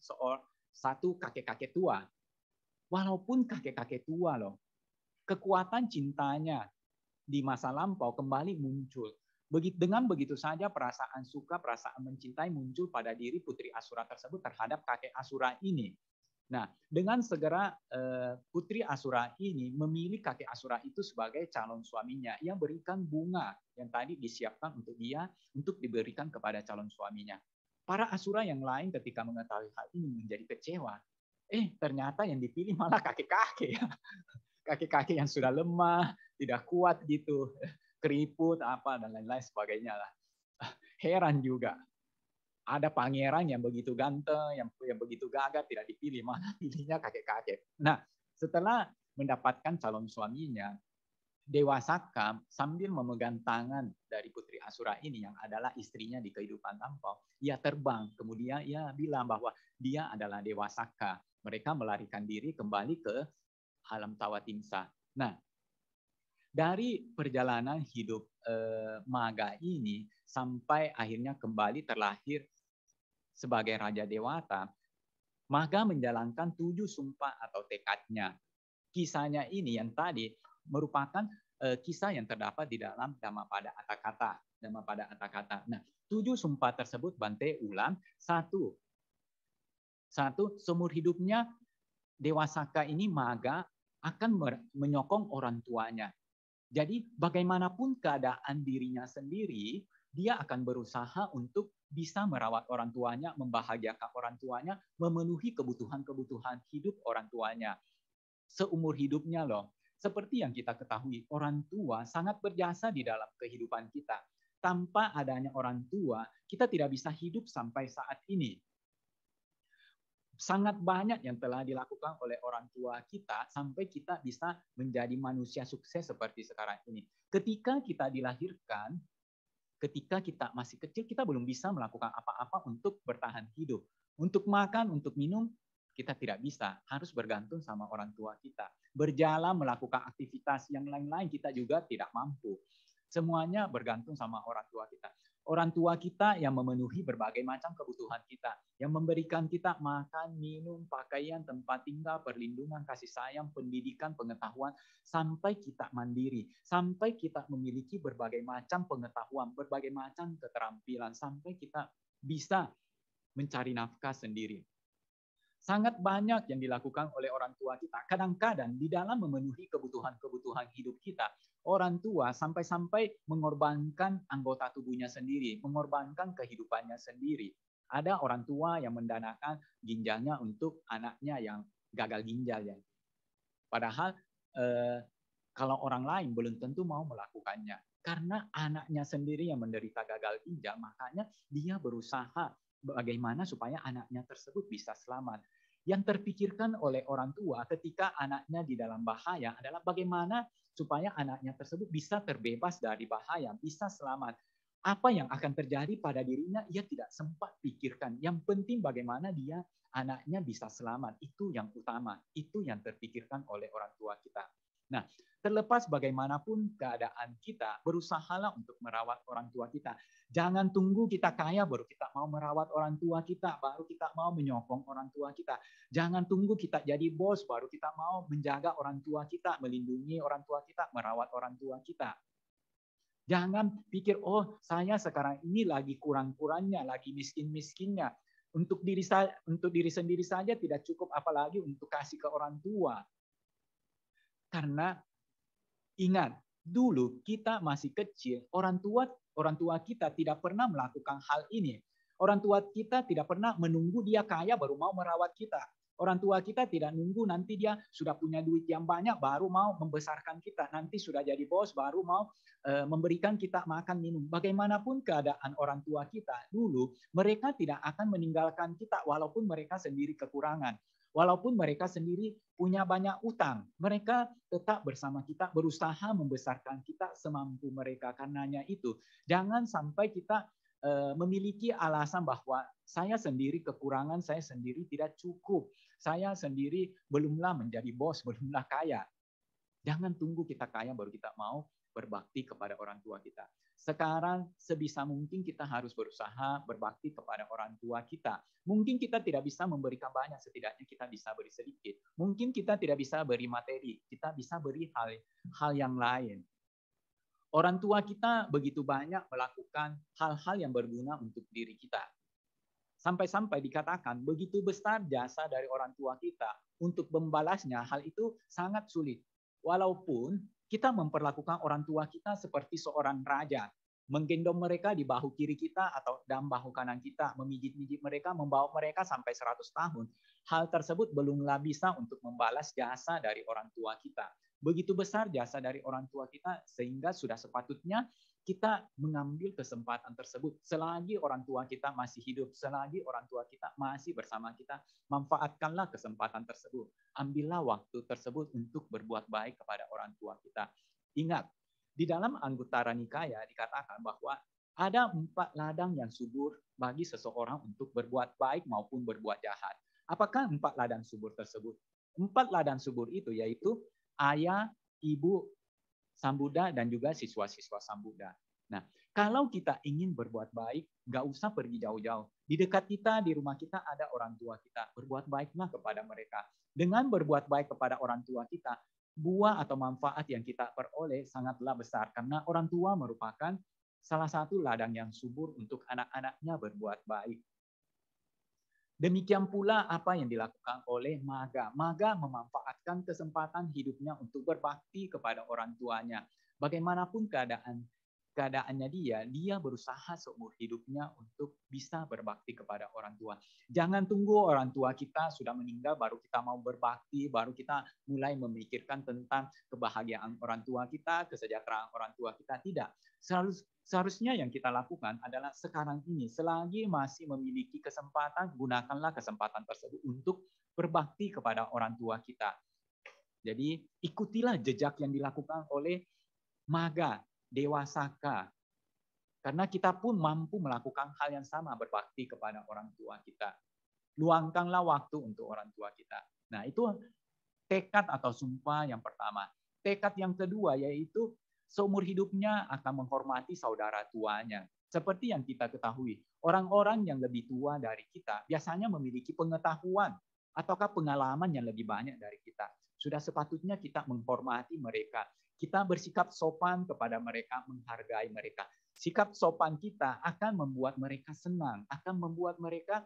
satu kakek-kakek tua. Walaupun kakek-kakek tua loh, kekuatan cintanya di masa lampau kembali muncul. Dengan begitu saja perasaan suka, perasaan mencintai muncul pada diri putri Asura tersebut terhadap kakek Asura ini. Nah, dengan segera putri Asura ini memilih kakek Asura itu sebagai calon suaminya. Ia berikan bunga yang tadi disiapkan untuk dia untuk diberikan kepada calon suaminya. Para Asura yang lain ketika mengetahui hal ini menjadi kecewa. Ternyata yang dipilih malah kakek-kakek. Kakek-kakek yang sudah lemah, tidak kuat gitu, keriput apa dan lain-lain sebagainya lah. Heran juga. Ada pangeran yang begitu ganteng, yang begitu gagah tidak dipilih, malah pilihnya kakek-kakek. Nah, setelah mendapatkan calon suaminya, Dewa Saka sambil memegang tangan dari putri Asura ini yang adalah istrinya di kehidupan lampau, ia terbang. Kemudian ia bilang bahwa dia adalah Dewa Saka. Mereka melarikan diri kembali ke alam Tawatimsa. Nah, dari perjalanan hidup Maga ini sampai akhirnya kembali terlahir sebagai Raja Dewata, Maga menjalankan 7 sumpah atau tekadnya. Kisahnya ini yang tadi merupakan kisah yang terdapat di dalam Dhammapada Atthakatha. Dhammapada Atthakatha. Nah, 7 sumpah tersebut Bante ulang. Satu, seumur hidupnya Dewa Saka ini Maga akan menyokong orang tuanya. Jadi bagaimanapun keadaan dirinya sendiri, dia akan berusaha untuk bisa merawat orang tuanya, membahagiakan orang tuanya, memenuhi kebutuhan-kebutuhan hidup orang tuanya. Seumur hidupnya loh. Seperti yang kita ketahui, orang tua sangat berjasa di dalam kehidupan kita. Tanpa adanya orang tua, kita tidak bisa hidup sampai saat ini. Sangat banyak yang telah dilakukan oleh orang tua kita sampai kita bisa menjadi manusia sukses seperti sekarang ini. Ketika kita dilahirkan, ketika kita masih kecil, kita belum bisa melakukan apa-apa untuk bertahan hidup. Untuk makan, untuk minum, kita tidak bisa. Harus bergantung sama orang tua kita. Berjalan, melakukan aktivitas yang lain-lain, kita juga tidak mampu. Semuanya bergantung sama orang tua kita. Orang tua kita yang memenuhi berbagai macam kebutuhan kita, yang memberikan kita makan, minum, pakaian, tempat tinggal, perlindungan, kasih sayang, pendidikan, pengetahuan, sampai kita mandiri, sampai kita memiliki berbagai macam pengetahuan, berbagai macam keterampilan, sampai kita bisa mencari nafkah sendiri. Sangat banyak yang dilakukan oleh orang tua kita. Kadang-kadang di dalam memenuhi kebutuhan-kebutuhan hidup kita, orang tua sampai-sampai mengorbankan anggota tubuhnya sendiri, mengorbankan kehidupannya sendiri. Ada orang tua yang mendanakan ginjalnya untuk anaknya yang gagal ginjal ya. Padahal kalau orang lain belum tentu mau melakukannya. Karena anaknya sendiri yang menderita gagal ginjal, makanya dia berusaha bagaimana supaya anaknya tersebut bisa selamat. Yang terpikirkan oleh orang tua ketika anaknya di dalam bahaya adalah bagaimana supaya anaknya tersebut bisa terbebas dari bahaya, bisa selamat. Apa yang akan terjadi pada dirinya, ia tidak sempat pikirkan. Yang penting bagaimana dia, anaknya bisa selamat. Itu yang utama. Itu yang terpikirkan oleh orang tua kita. Nah, terlepas bagaimanapun keadaan kita, berusahalah untuk merawat orang tua kita. Jangan tunggu kita kaya baru kita mau merawat orang tua kita, baru kita mau menyokong orang tua kita. Jangan tunggu kita jadi bos baru kita mau menjaga orang tua kita, melindungi orang tua kita, merawat orang tua kita. Jangan pikir, oh saya sekarang ini lagi kurang-kurangnya, lagi miskin-miskinnya. Untuk diri sendiri saja tidak cukup, apalagi untuk kasih ke orang tua. Karena ingat, dulu kita masih kecil, orang tua kita tidak pernah melakukan hal ini. Orang tua kita tidak pernah menunggu dia kaya baru mau merawat kita. Orang tua kita tidak nunggu nanti dia sudah punya duit yang banyak baru mau membesarkan kita. Nanti sudah jadi bos baru mau memberikan kita makan minum. Bagaimanapun keadaan orang tua kita dulu, mereka tidak akan meninggalkan kita walaupun mereka sendiri kekurangan. Walaupun mereka sendiri punya banyak utang, mereka tetap bersama kita, berusaha membesarkan kita semampu mereka. Karenanya itu, jangan sampai kita memiliki alasan bahwa saya sendiri kekurangan, saya sendiri tidak cukup, saya sendiri belumlah menjadi bos, belumlah kaya. Jangan tunggu kita kaya baru kita mau berbakti kepada orang tua kita. Sekarang sebisa mungkin kita harus berusaha berbakti kepada orang tua kita. Mungkin kita tidak bisa memberikan banyak, setidaknya kita bisa beri sedikit. Mungkin kita tidak bisa beri materi, kita bisa beri hal yang lain. Orang tua kita begitu banyak melakukan hal-hal yang berguna untuk diri kita. Sampai-sampai dikatakan begitu besar jasa dari orang tua kita, untuk membalasnya hal itu sangat sulit. Walaupun kita memperlakukan orang tua kita seperti seorang raja, menggendong mereka di bahu kiri kita atau dalam bahu kanan kita, memijit-mijit mereka, membawa mereka sampai 100 tahun. Hal tersebut belumlah bisa untuk membalas jasa dari orang tua kita. Begitu besar jasa dari orang tua kita sehingga sudah sepatutnya kita mengambil kesempatan tersebut. Selagi orang tua kita masih hidup, selagi orang tua kita masih bersama kita, manfaatkanlah kesempatan tersebut. Ambillah waktu tersebut untuk berbuat baik kepada orang tua kita. Ingat, di dalam Anguttara Nikaya dikatakan bahwa ada 4 ladang yang subur bagi seseorang untuk berbuat baik maupun berbuat jahat. Apakah 4 ladang subur tersebut? 4 ladang subur itu yaitu ayah, ibu, Sang Buddha, dan juga siswa-siswa Sang Buddha. Nah, kalau kita ingin berbuat baik, nggak usah pergi jauh-jauh. Di dekat kita, di rumah kita ada orang tua kita. Berbuat baiklah kepada mereka. Dengan berbuat baik kepada orang tua kita, buah atau manfaat yang kita peroleh sangatlah besar. Karena orang tua merupakan salah satu ladang yang subur untuk anak-anaknya berbuat baik. Demikian pula apa yang dilakukan oleh Magha. Magha memanfaatkan kesempatan hidupnya untuk berbakti kepada orang tuanya. Bagaimanapun keadaannya dia berusaha seumur hidupnya untuk bisa berbakti kepada orang tua. Jangan tunggu orang tua kita sudah meninggal baru kita mau berbakti, baru kita mulai memikirkan tentang kebahagiaan orang tua kita, kesejahteraan orang tua kita. Tidak. Seharusnya yang kita lakukan adalah sekarang ini, selagi masih memiliki kesempatan, gunakanlah kesempatan tersebut untuk berbakti kepada orang tua kita. Jadi ikutilah jejak yang dilakukan oleh Magha, Dewasaka. Karena kita pun mampu melakukan hal yang sama, berbakti kepada orang tua kita. Luangkanlah waktu untuk orang tua kita. Nah, itu tekad atau sumpah yang pertama. Tekad yang kedua yaitu seumur hidupnya akan menghormati saudara tuanya. Seperti yang kita ketahui, orang-orang yang lebih tua dari kita biasanya memiliki pengetahuan ataukah pengalaman yang lebih banyak dari kita. Sudah sepatutnya kita menghormati mereka. Kita bersikap sopan kepada mereka, menghargai mereka. Sikap sopan kita akan membuat mereka senang, akan membuat mereka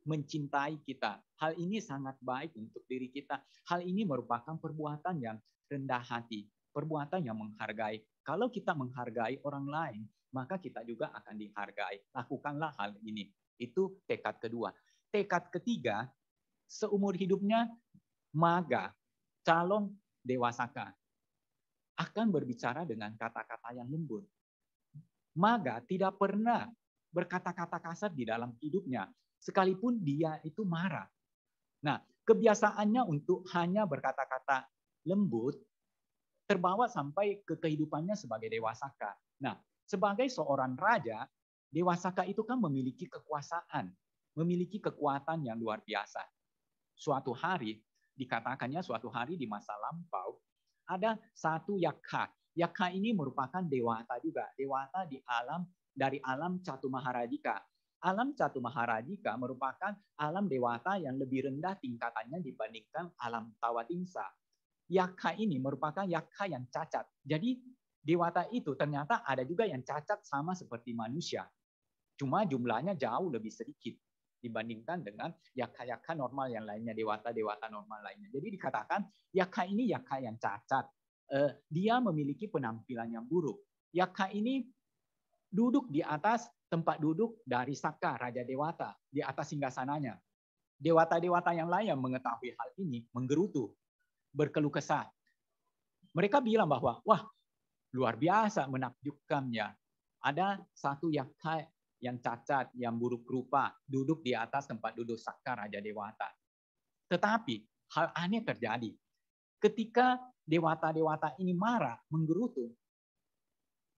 mencintai kita. Hal ini sangat baik untuk diri kita. Hal ini merupakan perbuatan yang rendah hati, perbuatan yang menghargai. Kalau kita menghargai orang lain, maka kita juga akan dihargai. Lakukanlah hal ini. Itu tekad kedua. Tekad ketiga, seumur hidupnya Magha, calon Dewasaka, akan berbicara dengan kata-kata yang lembut. Magha tidak pernah berkata-kata kasar di dalam hidupnya, sekalipun dia itu marah. Nah, kebiasaannya untuk hanya berkata-kata lembut terbawa sampai ke kehidupannya sebagai Dewasaka. Nah, sebagai seorang raja, Dewasaka itu kan memiliki kekuasaan, memiliki kekuatan yang luar biasa. Suatu hari, dikatakannya suatu hari di masa lampau, ada satu Yakha. Yakha ini merupakan dewata juga, dewata dari alam Catumaharajika. Alam Catumaharajika merupakan alam dewata yang lebih rendah tingkatannya dibandingkan alam Tawatingsa. Yakha ini merupakan yakha yang cacat. Jadi dewata itu ternyata ada juga yang cacat sama seperti manusia. Cuma jumlahnya jauh lebih sedikit dibandingkan dengan yakha-yakha normal yang lainnya, dewata-dewata normal lainnya. Jadi dikatakan yakha ini yakha yang cacat. Dia memiliki penampilan yang buruk. Yakha ini duduk di atas tempat duduk dari Saka, Raja Dewata, di atas singgasananya. Dewata-dewata yang lain yang mengetahui hal ini menggerutu, berkeluh kesah. Mereka bilang bahwa, wah, luar biasa, menakjubkannya. Ada satu yakka yang cacat, yang buruk rupa, duduk di atas tempat duduk Saka Raja Dewata. Tetapi hal aneh terjadi. Ketika dewata-dewata ini marah, menggerutu,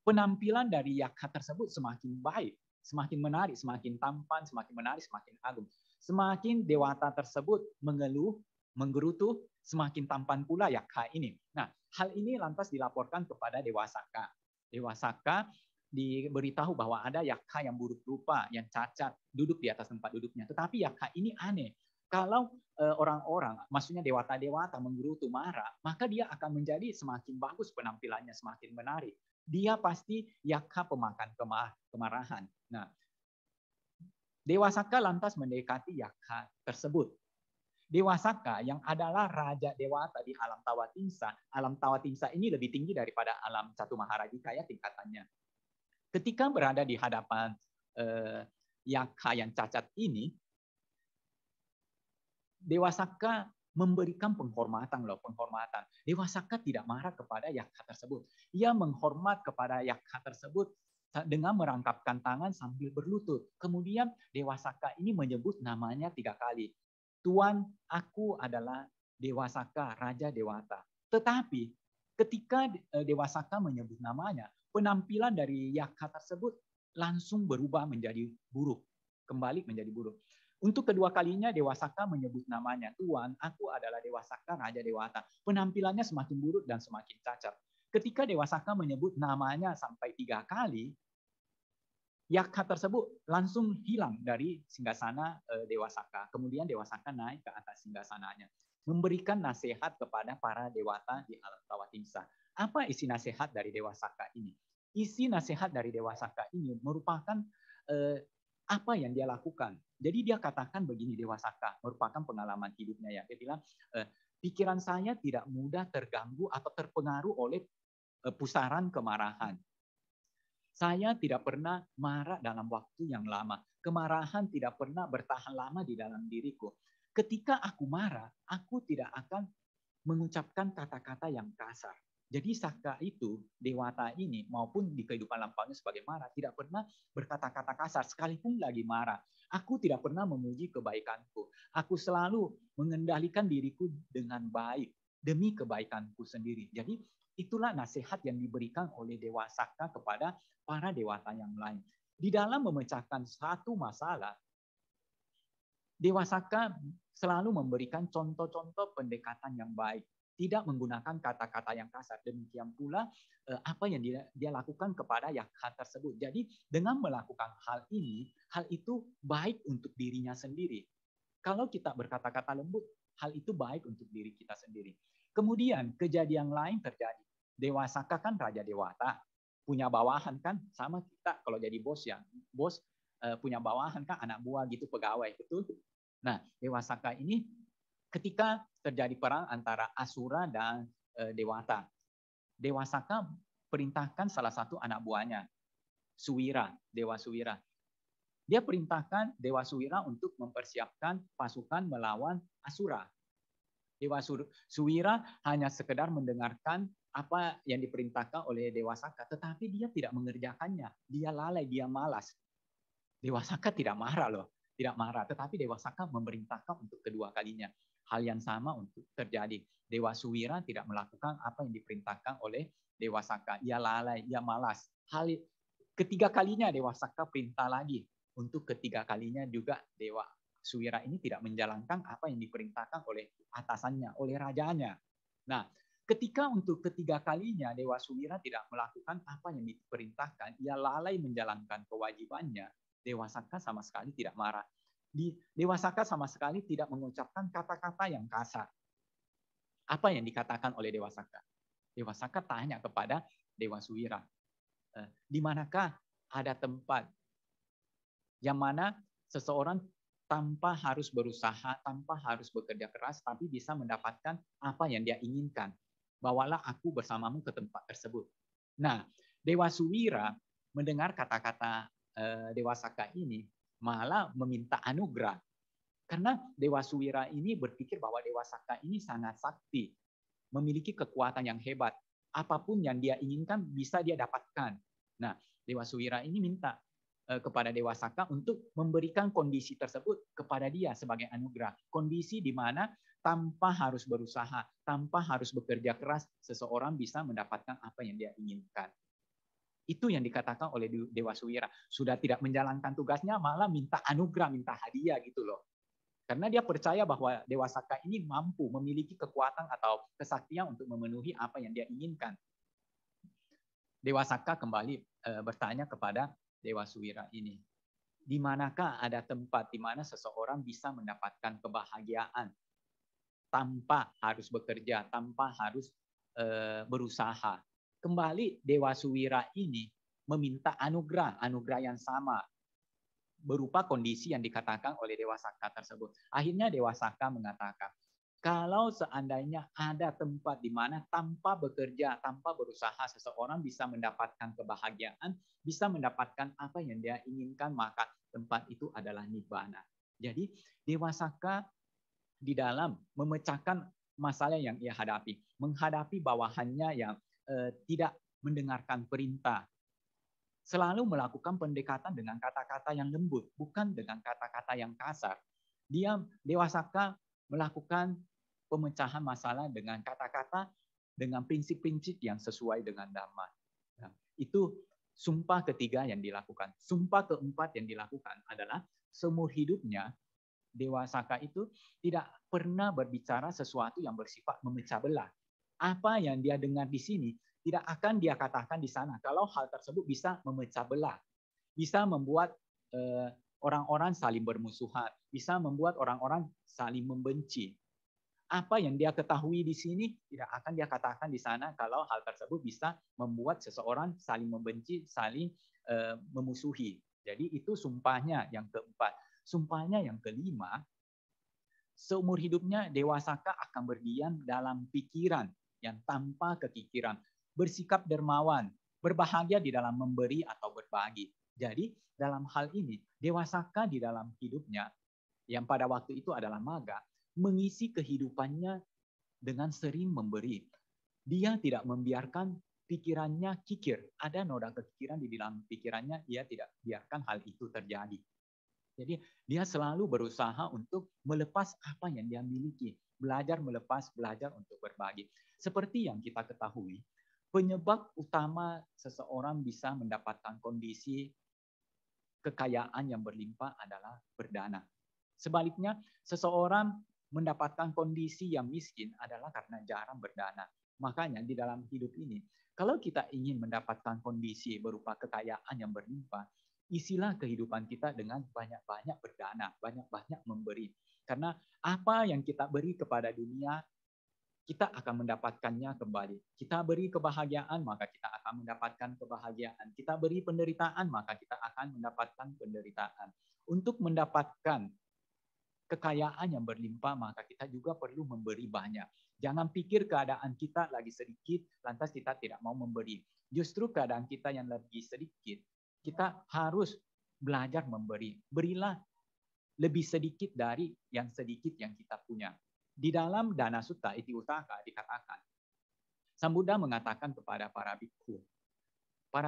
penampilan dari yakka tersebut semakin baik, semakin menarik, semakin tampan, semakin menarik, semakin agung. Semakin dewata tersebut mengeluh, menggerutu, semakin tampan pula yakka ini. Nah, hal ini lantas dilaporkan kepada Dewa Saka. Dewa Saka diberitahu bahwa ada yakka yang buruk rupa, yang cacat, duduk di atas tempat duduknya. Tetapi yakka ini aneh. Kalau orang-orang, maksudnya dewata-dewata menggerutu marah, maka dia akan menjadi semakin bagus penampilannya, semakin menarik. Dia pasti yakka pemakan kemarahan. Nah, Dewa Saka lantas mendekati yakka tersebut. Dewa Saka yang adalah Raja Dewata di alam Tawatingsa. Alam Tawatingsa ini lebih tinggi daripada alam Catu Maharajika ya tingkatannya. Ketika berada di hadapan yakka yang cacat ini, Dewa Saka memberikan penghormatan loh, penghormatan. Dewa Saka tidak marah kepada yakka tersebut. Ia menghormat kepada yakka tersebut dengan merangkapkan tangan sambil berlutut. Kemudian Dewa Saka ini menyebut namanya 3 kali. Tuan, aku adalah Dewa Saka, Raja Dewata. Tetapi ketika Dewa Saka menyebut namanya, penampilan dari yakka tersebut langsung berubah menjadi buruk. Kembali menjadi buruk. Untuk kedua kalinya Dewa Saka menyebut namanya, Tuan, aku adalah Dewa Saka, Raja Dewata. Penampilannya semakin buruk dan semakin cacat. Ketika Dewa Saka menyebut namanya sampai 3 kali, yakka tersebut langsung hilang dari singgasana Dewa Saka. Kemudian Dewa Saka naik ke atas singgasananya, memberikan nasihat kepada para dewata di alam Tawatingsa. Apa isi nasihat dari Dewa Saka ini? Isi nasihat dari Dewa Saka ini merupakan apa yang dia lakukan. Jadi dia katakan begini, Dewa Saka, merupakan pengalaman hidupnya ya. Dia bilang, pikiran saya tidak mudah terganggu atau terpengaruh oleh pusaran kemarahan. Saya tidak pernah marah dalam waktu yang lama. Kemarahan tidak pernah bertahan lama di dalam diriku. Ketika aku marah, aku tidak akan mengucapkan kata-kata yang kasar. Jadi Saka itu, dewata ini, maupun di kehidupan lampaunya sebagai marah, tidak pernah berkata-kata kasar, sekalipun lagi marah. Aku tidak pernah memuji kebaikanku. Aku selalu mengendalikan diriku dengan baik, demi kebaikanku sendiri. Jadi itulah nasihat yang diberikan oleh Dewa Saka kepada para dewata yang lain. Di dalam memecahkan satu masalah, Dewa Saka selalu memberikan contoh-contoh pendekatan yang baik. Tidak menggunakan kata-kata yang kasar. Demikian pula apa yang dia lakukan kepada yakka tersebut. Jadi dengan melakukan hal ini, hal itu baik untuk dirinya sendiri. Kalau kita berkata-kata lembut, hal itu baik untuk diri kita sendiri. Kemudian kejadian lain terjadi. Dewa Saka kan Raja Dewata. Punya bawahan kan, sama kita kalau jadi bos ya. Bos punya bawahan kan, anak buah gitu, pegawai. Betul? Nah, Dewa Saka ini ketika terjadi perang antara Asura dan Dewata, Dewa Saka perintahkan salah satu anak buahnya, Suwira, Dewa Suwira. Dia perintahkan Dewa Suwira untuk mempersiapkan pasukan melawan Asura. Dewa Suwira hanya sekedar mendengarkan apa yang diperintahkan oleh Dewa Saka, tetapi dia tidak mengerjakannya. Dia lalai, dia malas. Dewa Saka tidak marah loh. Tidak marah, tetapi Dewa Saka memerintahkan untuk kedua kalinya. Hal yang sama untuk terjadi. Dewa Suwira tidak melakukan apa yang diperintahkan oleh Dewa Saka. Ia lalai, ia malas. Ketiga kalinya Dewa Saka perintah lagi. Untuk ketiga kalinya juga Dewa Suwira ini tidak menjalankan apa yang diperintahkan oleh atasannya, oleh rajanya. Nah, ketika untuk ketiga kalinya Dewa Suwira tidak melakukan apa yang diperintahkan, ia lalai menjalankan kewajibannya, Dewa Saka sama sekali tidak marah. Dewa Saka sama sekali tidak mengucapkan kata-kata yang kasar. Apa yang dikatakan oleh Dewa Saka? Dewa Saka tanya kepada Dewa Suwira, di manakah ada tempat yang mana seseorang tanpa harus berusaha, tanpa harus bekerja keras, tapi bisa mendapatkan apa yang dia inginkan. Bawalah aku bersamamu ke tempat tersebut. Nah, Dewa Suwira mendengar kata-kata Dewa Saka ini, malah meminta anugerah. Karena Dewa Suwira ini berpikir bahwa Dewa Saka ini sangat sakti, memiliki kekuatan yang hebat. Apapun yang dia inginkan bisa dia dapatkan. Nah, Dewa Suwira ini minta kepada Dewa Saka untuk memberikan kondisi tersebut kepada dia sebagai anugerah. Kondisi di mana tanpa harus berusaha, tanpa harus bekerja keras, seseorang bisa mendapatkan apa yang dia inginkan. Itu yang dikatakan oleh Dewa Suwira. Sudah tidak menjalankan tugasnya, malah minta anugerah, minta hadiah gitu loh. Karena dia percaya bahwa Dewa Saka ini mampu, memiliki kekuatan atau kesaktian untuk memenuhi apa yang dia inginkan. Dewa Saka kembali bertanya kepada Dewa Suwira ini, di manakah ada tempat di mana seseorang bisa mendapatkan kebahagiaan tanpa harus bekerja, tanpa harus berusaha. Kembali Dewa Suwira ini meminta anugerah yang sama, berupa kondisi yang dikatakan oleh Dewa Saka tersebut. Akhirnya Dewa Saka mengatakan, kalau seandainya ada tempat di mana tanpa bekerja, tanpa berusaha, seseorang bisa mendapatkan kebahagiaan, bisa mendapatkan apa yang dia inginkan, maka tempat itu adalah Nibbana. Jadi Dewa Saka di dalam memecahkan masalah yang ia hadapi, menghadapi bawahannya yang tidak mendengarkan perintah, selalu melakukan pendekatan dengan kata-kata yang lembut, bukan dengan kata-kata yang kasar. Dewa Saka melakukan pemecahan masalah dengan kata-kata, dengan prinsip-prinsip yang sesuai dengan Dhamma. Nah, itu sumpah ketiga yang dilakukan. Sumpah keempat yang dilakukan adalah seumur hidupnya Dewa Saka itu tidak pernah berbicara sesuatu yang bersifat memecah belah. Apa yang dia dengar di sini tidak akan dia katakan di sana. Kalau hal tersebut bisa memecah belah, bisa membuat orang-orang saling bermusuhan, bisa membuat orang-orang saling membenci. Apa yang dia ketahui di sini tidak akan dia katakan di sana kalau hal tersebut bisa membuat seseorang saling membenci, saling memusuhi. Jadi itu sumpahnya yang keempat. Sumpahnya yang kelima, seumur hidupnya Dewa Saka akan berdiam dalam pikiran yang tanpa kekikiran, bersikap dermawan, berbahagia di dalam memberi atau berbagi. Jadi dalam hal ini Dewa Saka di dalam hidupnya yang pada waktu itu adalah maga, mengisi kehidupannya dengan sering memberi. Dia tidak membiarkan pikirannya kikir. Ada noda kekikiran di dalam pikirannya, dia tidak biarkan hal itu terjadi. Jadi dia selalu berusaha untuk melepas apa yang dia miliki. Belajar melepas, belajar untuk berbagi. Seperti yang kita ketahui, penyebab utama seseorang bisa mendapatkan kondisi kekayaan yang berlimpah adalah berdana. Sebaliknya, seseorang mendapatkan kondisi yang miskin adalah karena jarang berdana. Makanya di dalam hidup ini, kalau kita ingin mendapatkan kondisi berupa kekayaan yang berlimpah, isilah kehidupan kita dengan banyak-banyak berdana, banyak-banyak memberi. Karena apa yang kita beri kepada dunia, kita akan mendapatkannya kembali. Kita beri kebahagiaan, maka kita akan mendapatkan kebahagiaan. Kita beri penderitaan, maka kita akan mendapatkan penderitaan. Untuk mendapatkan kekayaan yang berlimpah, maka kita juga perlu memberi banyak. Jangan pikir keadaan kita lagi sedikit, lantas kita tidak mau memberi. Justru keadaan kita yang lagi sedikit, kita harus belajar memberi. Berilah lebih sedikit dari yang sedikit yang kita punya. Di dalam Dana Sutta Itiwutaka dikatakan, Sang Buddha mengatakan kepada para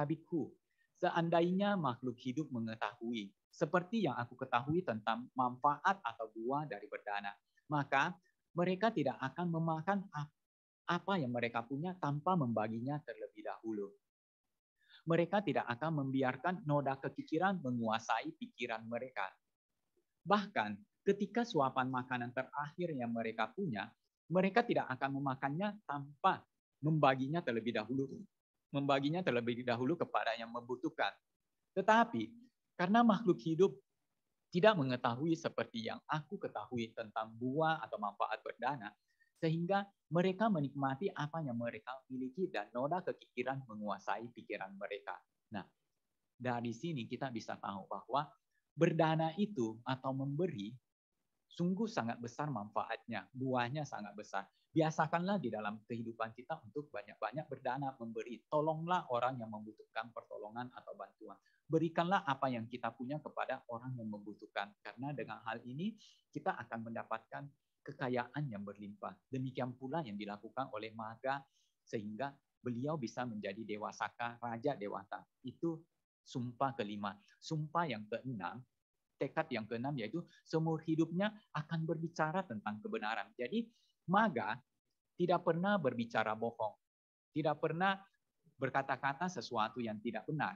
bikhu, seandainya makhluk hidup mengetahui seperti yang aku ketahui tentang manfaat atau buah dari berdana, maka mereka tidak akan memakan apa yang mereka punya tanpa membaginya terlebih dahulu. Mereka tidak akan membiarkan noda kekikiran menguasai pikiran mereka. Bahkan ketika suapan makanan terakhir yang mereka punya, mereka tidak akan memakannya tanpa membaginya terlebih dahulu kepada yang membutuhkan. Tetapi karena makhluk hidup tidak mengetahui seperti yang aku ketahui tentang buah atau manfaat berdana, sehingga mereka menikmati apa yang mereka miliki dan noda kekikiran menguasai pikiran mereka. Nah, dari sini kita bisa tahu bahwa berdana itu atau memberi sungguh sangat besar manfaatnya, buahnya sangat besar. Biasakanlah di dalam kehidupan kita untuk banyak-banyak berdana, memberi. Tolonglah orang yang membutuhkan pertolongan atau bantuan. berikanlah apa yang kita punya kepada orang yang membutuhkan. Karena dengan hal ini kita akan mendapatkan kekayaan yang berlimpah. Demikian pula yang dilakukan oleh Maga sehingga beliau bisa menjadi Dewa Saka, Raja Dewata. Itu sumpah kelima. Sumpah yang keenam, tekad yang keenam yaitu seumur hidupnya akan berbicara tentang kebenaran. Jadi Maga tidak pernah berbicara bohong, tidak pernah berkata-kata sesuatu yang tidak benar,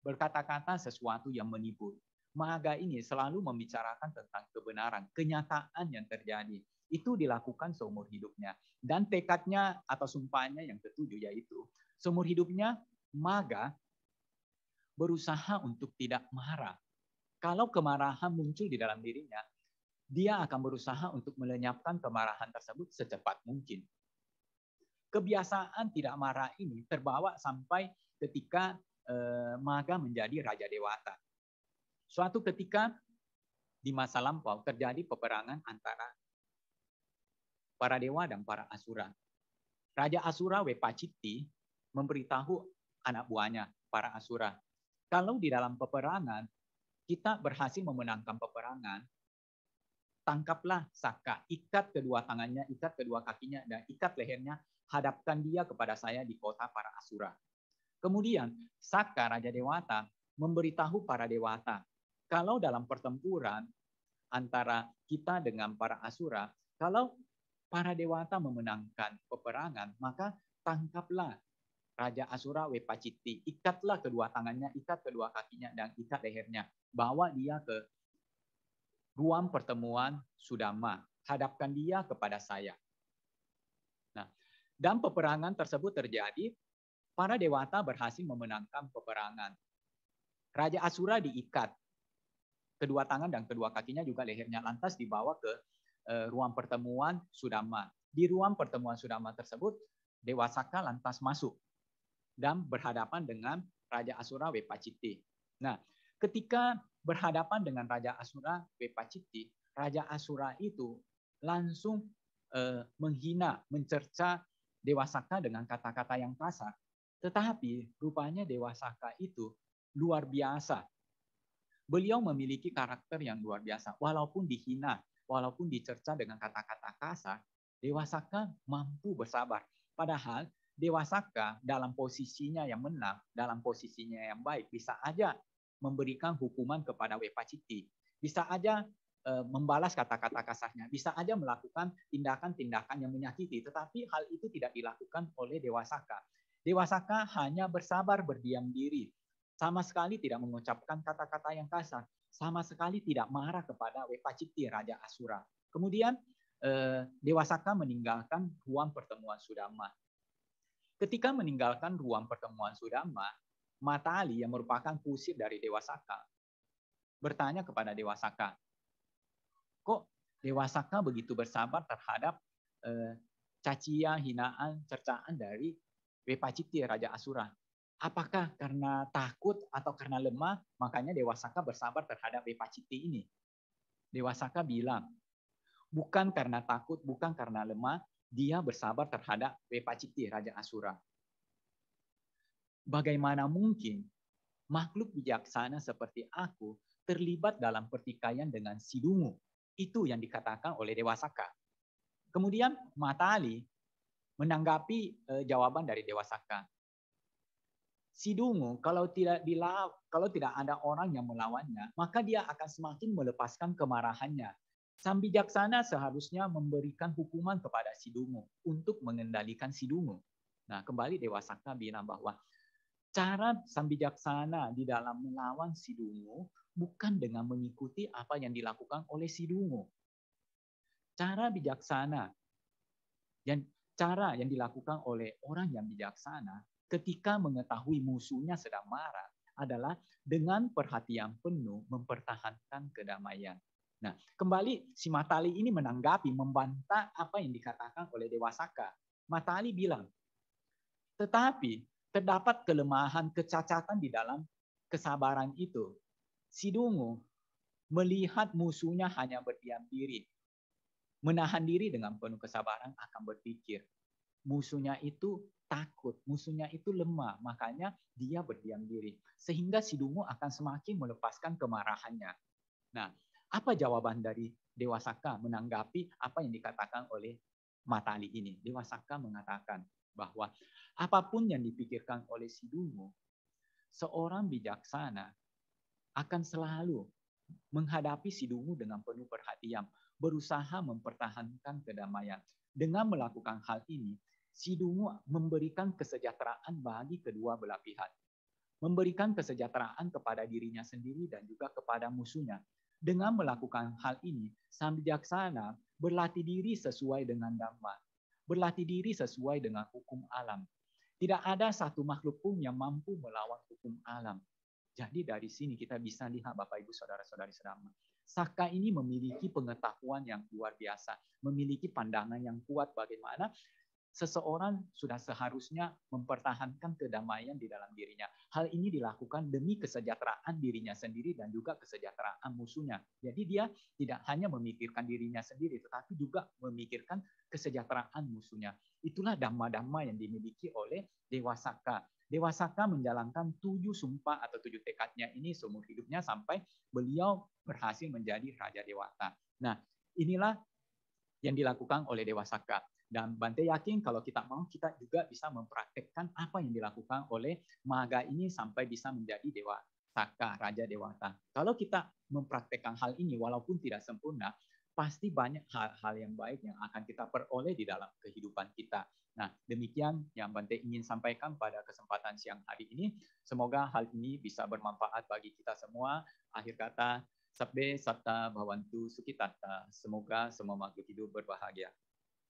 berkata-kata sesuatu yang menipu. Maga ini selalu membicarakan tentang kebenaran, kenyataan yang terjadi. Itu dilakukan seumur hidupnya. Dan tekadnya atau sumpahnya yang ketujuh yaitu seumur hidupnya Maga berusaha untuk tidak marah. Kalau kemarahan muncul di dalam dirinya, dia akan berusaha untuk melenyapkan kemarahan tersebut secepat mungkin. Kebiasaan tidak marah ini terbawa sampai ketika Maga menjadi Raja Dewata. Suatu ketika di masa lampau terjadi peperangan antara para dewa dan para asura. Raja Asura Wepaciti memberitahu anak buahnya, para asura, kalau di dalam peperangan kita berhasil memenangkan peperangan, tangkaplah Saka, ikat kedua tangannya, ikat kedua kakinya, dan ikat lehernya, hadapkan dia kepada saya di kota para asura. Kemudian Saka, Raja Dewata, memberitahu para dewata, kalau dalam pertempuran antara kita dengan para asura, kalau para dewata memenangkan peperangan, maka tangkaplah Raja Asura Wepaciti, ikatlah kedua tangannya, ikat kedua kakinya, dan ikat lehernya. Bawa dia ke ruang pertemuan Sudama. Hadapkan dia kepada saya. Nah, dan peperangan tersebut terjadi, para dewata berhasil memenangkan peperangan. Raja Asura diikat. Kedua tangan dan kedua kakinya juga lehernya lantas dibawa ke ruang pertemuan Sudama. Di ruang pertemuan Sudama tersebut, Dewa Saka lantas masuk dan berhadapan dengan Raja Asura Wepaciti. Nah, ketika berhadapan dengan Raja Asura Wepaciti, Raja Asura itu langsung menghina, mencerca Dewa Saka dengan kata-kata yang kasar. Tetapi rupanya Dewa Saka itu luar biasa. Beliau memiliki karakter yang luar biasa. Walaupun dihina, walaupun dicerca dengan kata-kata kasar, Dewa Saka mampu bersabar. Padahal Dewa Saka dalam posisinya yang menang, dalam posisinya yang baik, bisa aja memberikan hukuman kepada Wepaciti. Bisa aja membalas kata-kata kasarnya. Bisa aja melakukan tindakan-tindakan yang menyakiti. Tetapi hal itu tidak dilakukan oleh Dewa Saka. Dewa Saka hanya bersabar berdiam diri. Sama sekali tidak mengucapkan kata-kata yang kasar. Sama sekali tidak marah kepada Wepaciti, Raja Asura. Kemudian Dewa Saka meninggalkan ruang pertemuan Sudama. Ketika meninggalkan ruang pertemuan Sudama, Matali yang merupakan kusir dari Dewa Saka bertanya kepada Dewa Saka, kok Dewa Saka begitu bersabar terhadap cacian, hinaan, cercaan dari Wepaciti, Raja Asura? Apakah karena takut atau karena lemah, makanya Dewa Saka bersabar terhadap Wepaciti ini? Dewa Saka bilang, bukan karena takut, bukan karena lemah, dia bersabar terhadap Wepaciti, Raja Asura. Bagaimana mungkin makhluk bijaksana seperti aku terlibat dalam pertikaian dengan si dungu? Itu yang dikatakan oleh Dewa Saka. Kemudian Matali menanggapi jawaban dari Dewa Saka. Si dungu kalau tidak ada orang yang melawannya, maka dia akan semakin melepaskan kemarahannya. Sang bijaksana seharusnya memberikan hukuman kepada si dungu untuk mengendalikan si dungu. Nah, kembali Dewa Saka bilang bahwa cara sang bijaksana di dalam melawan si dungu bukan dengan mengikuti apa yang dilakukan oleh si dungu. Cara bijaksana dan cara yang dilakukan oleh orang yang bijaksana ketika mengetahui musuhnya sedang marah adalah dengan perhatian penuh mempertahankan kedamaian. Nah, kembali si Matali ini menanggapi, membantah apa yang dikatakan oleh Dewa Saka. Matali bilang, tetapi terdapat kelemahan, kecacatan di dalam kesabaran itu. Si dungu melihat musuhnya hanya berdiam diri, menahan diri dengan penuh kesabaran akan berpikir, musuhnya itu takut, musuhnya itu lemah, makanya dia berdiam diri. Sehingga si Dungu akan semakin melepaskan kemarahannya. Nah, apa jawaban dari Dewa Saka menanggapi apa yang dikatakan oleh Matali ini? Dewa Saka mengatakan bahwa apapun yang dipikirkan oleh si Dungu, seorang bijaksana akan selalu menghadapi si Dungu dengan penuh perhatian, berusaha mempertahankan kedamaian. Dengan melakukan hal ini, si Dungu memberikan kesejahteraan bagi kedua belah pihak. Memberikan kesejahteraan kepada dirinya sendiri dan juga kepada musuhnya. Dengan melakukan hal ini, sang bijaksana berlatih diri sesuai dengan dhamma. Berlatih diri sesuai dengan hukum alam. Tidak ada satu makhluk pun yang mampu melawan hukum alam. Jadi dari sini kita bisa lihat Bapak Ibu Saudara-saudari sedama. Saka ini memiliki pengetahuan yang luar biasa, memiliki pandangan yang kuat bagaimana seseorang sudah seharusnya mempertahankan kedamaian di dalam dirinya. Hal ini dilakukan demi kesejahteraan dirinya sendiri dan juga kesejahteraan musuhnya. Jadi dia tidak hanya memikirkan dirinya sendiri, tetapi juga memikirkan kesejahteraan musuhnya. Itulah dhamma-dhamma yang dimiliki oleh Dewa Saka. Dewa Saka menjalankan 7 sumpah atau 7 tekadnya ini seumur hidupnya sampai beliau berhasil menjadi Raja Dewata. Nah, inilah yang dilakukan oleh Dewa Saka. Dan Bante yakin kalau kita mau, kita juga bisa mempraktekkan apa yang dilakukan oleh Maga ini sampai bisa menjadi Dewa Saka, Raja Dewata. Kalau kita mempraktekkan hal ini walaupun tidak sempurna, pasti banyak hal-hal yang baik yang akan kita peroleh di dalam kehidupan kita. Nah, demikian yang Bante ingin sampaikan pada kesempatan siang hari ini. Semoga hal ini bisa bermanfaat bagi kita semua. Akhir kata, Sabbe Satta Bhavantu Sukhitatta. Semoga semua makhluk hidup berbahagia.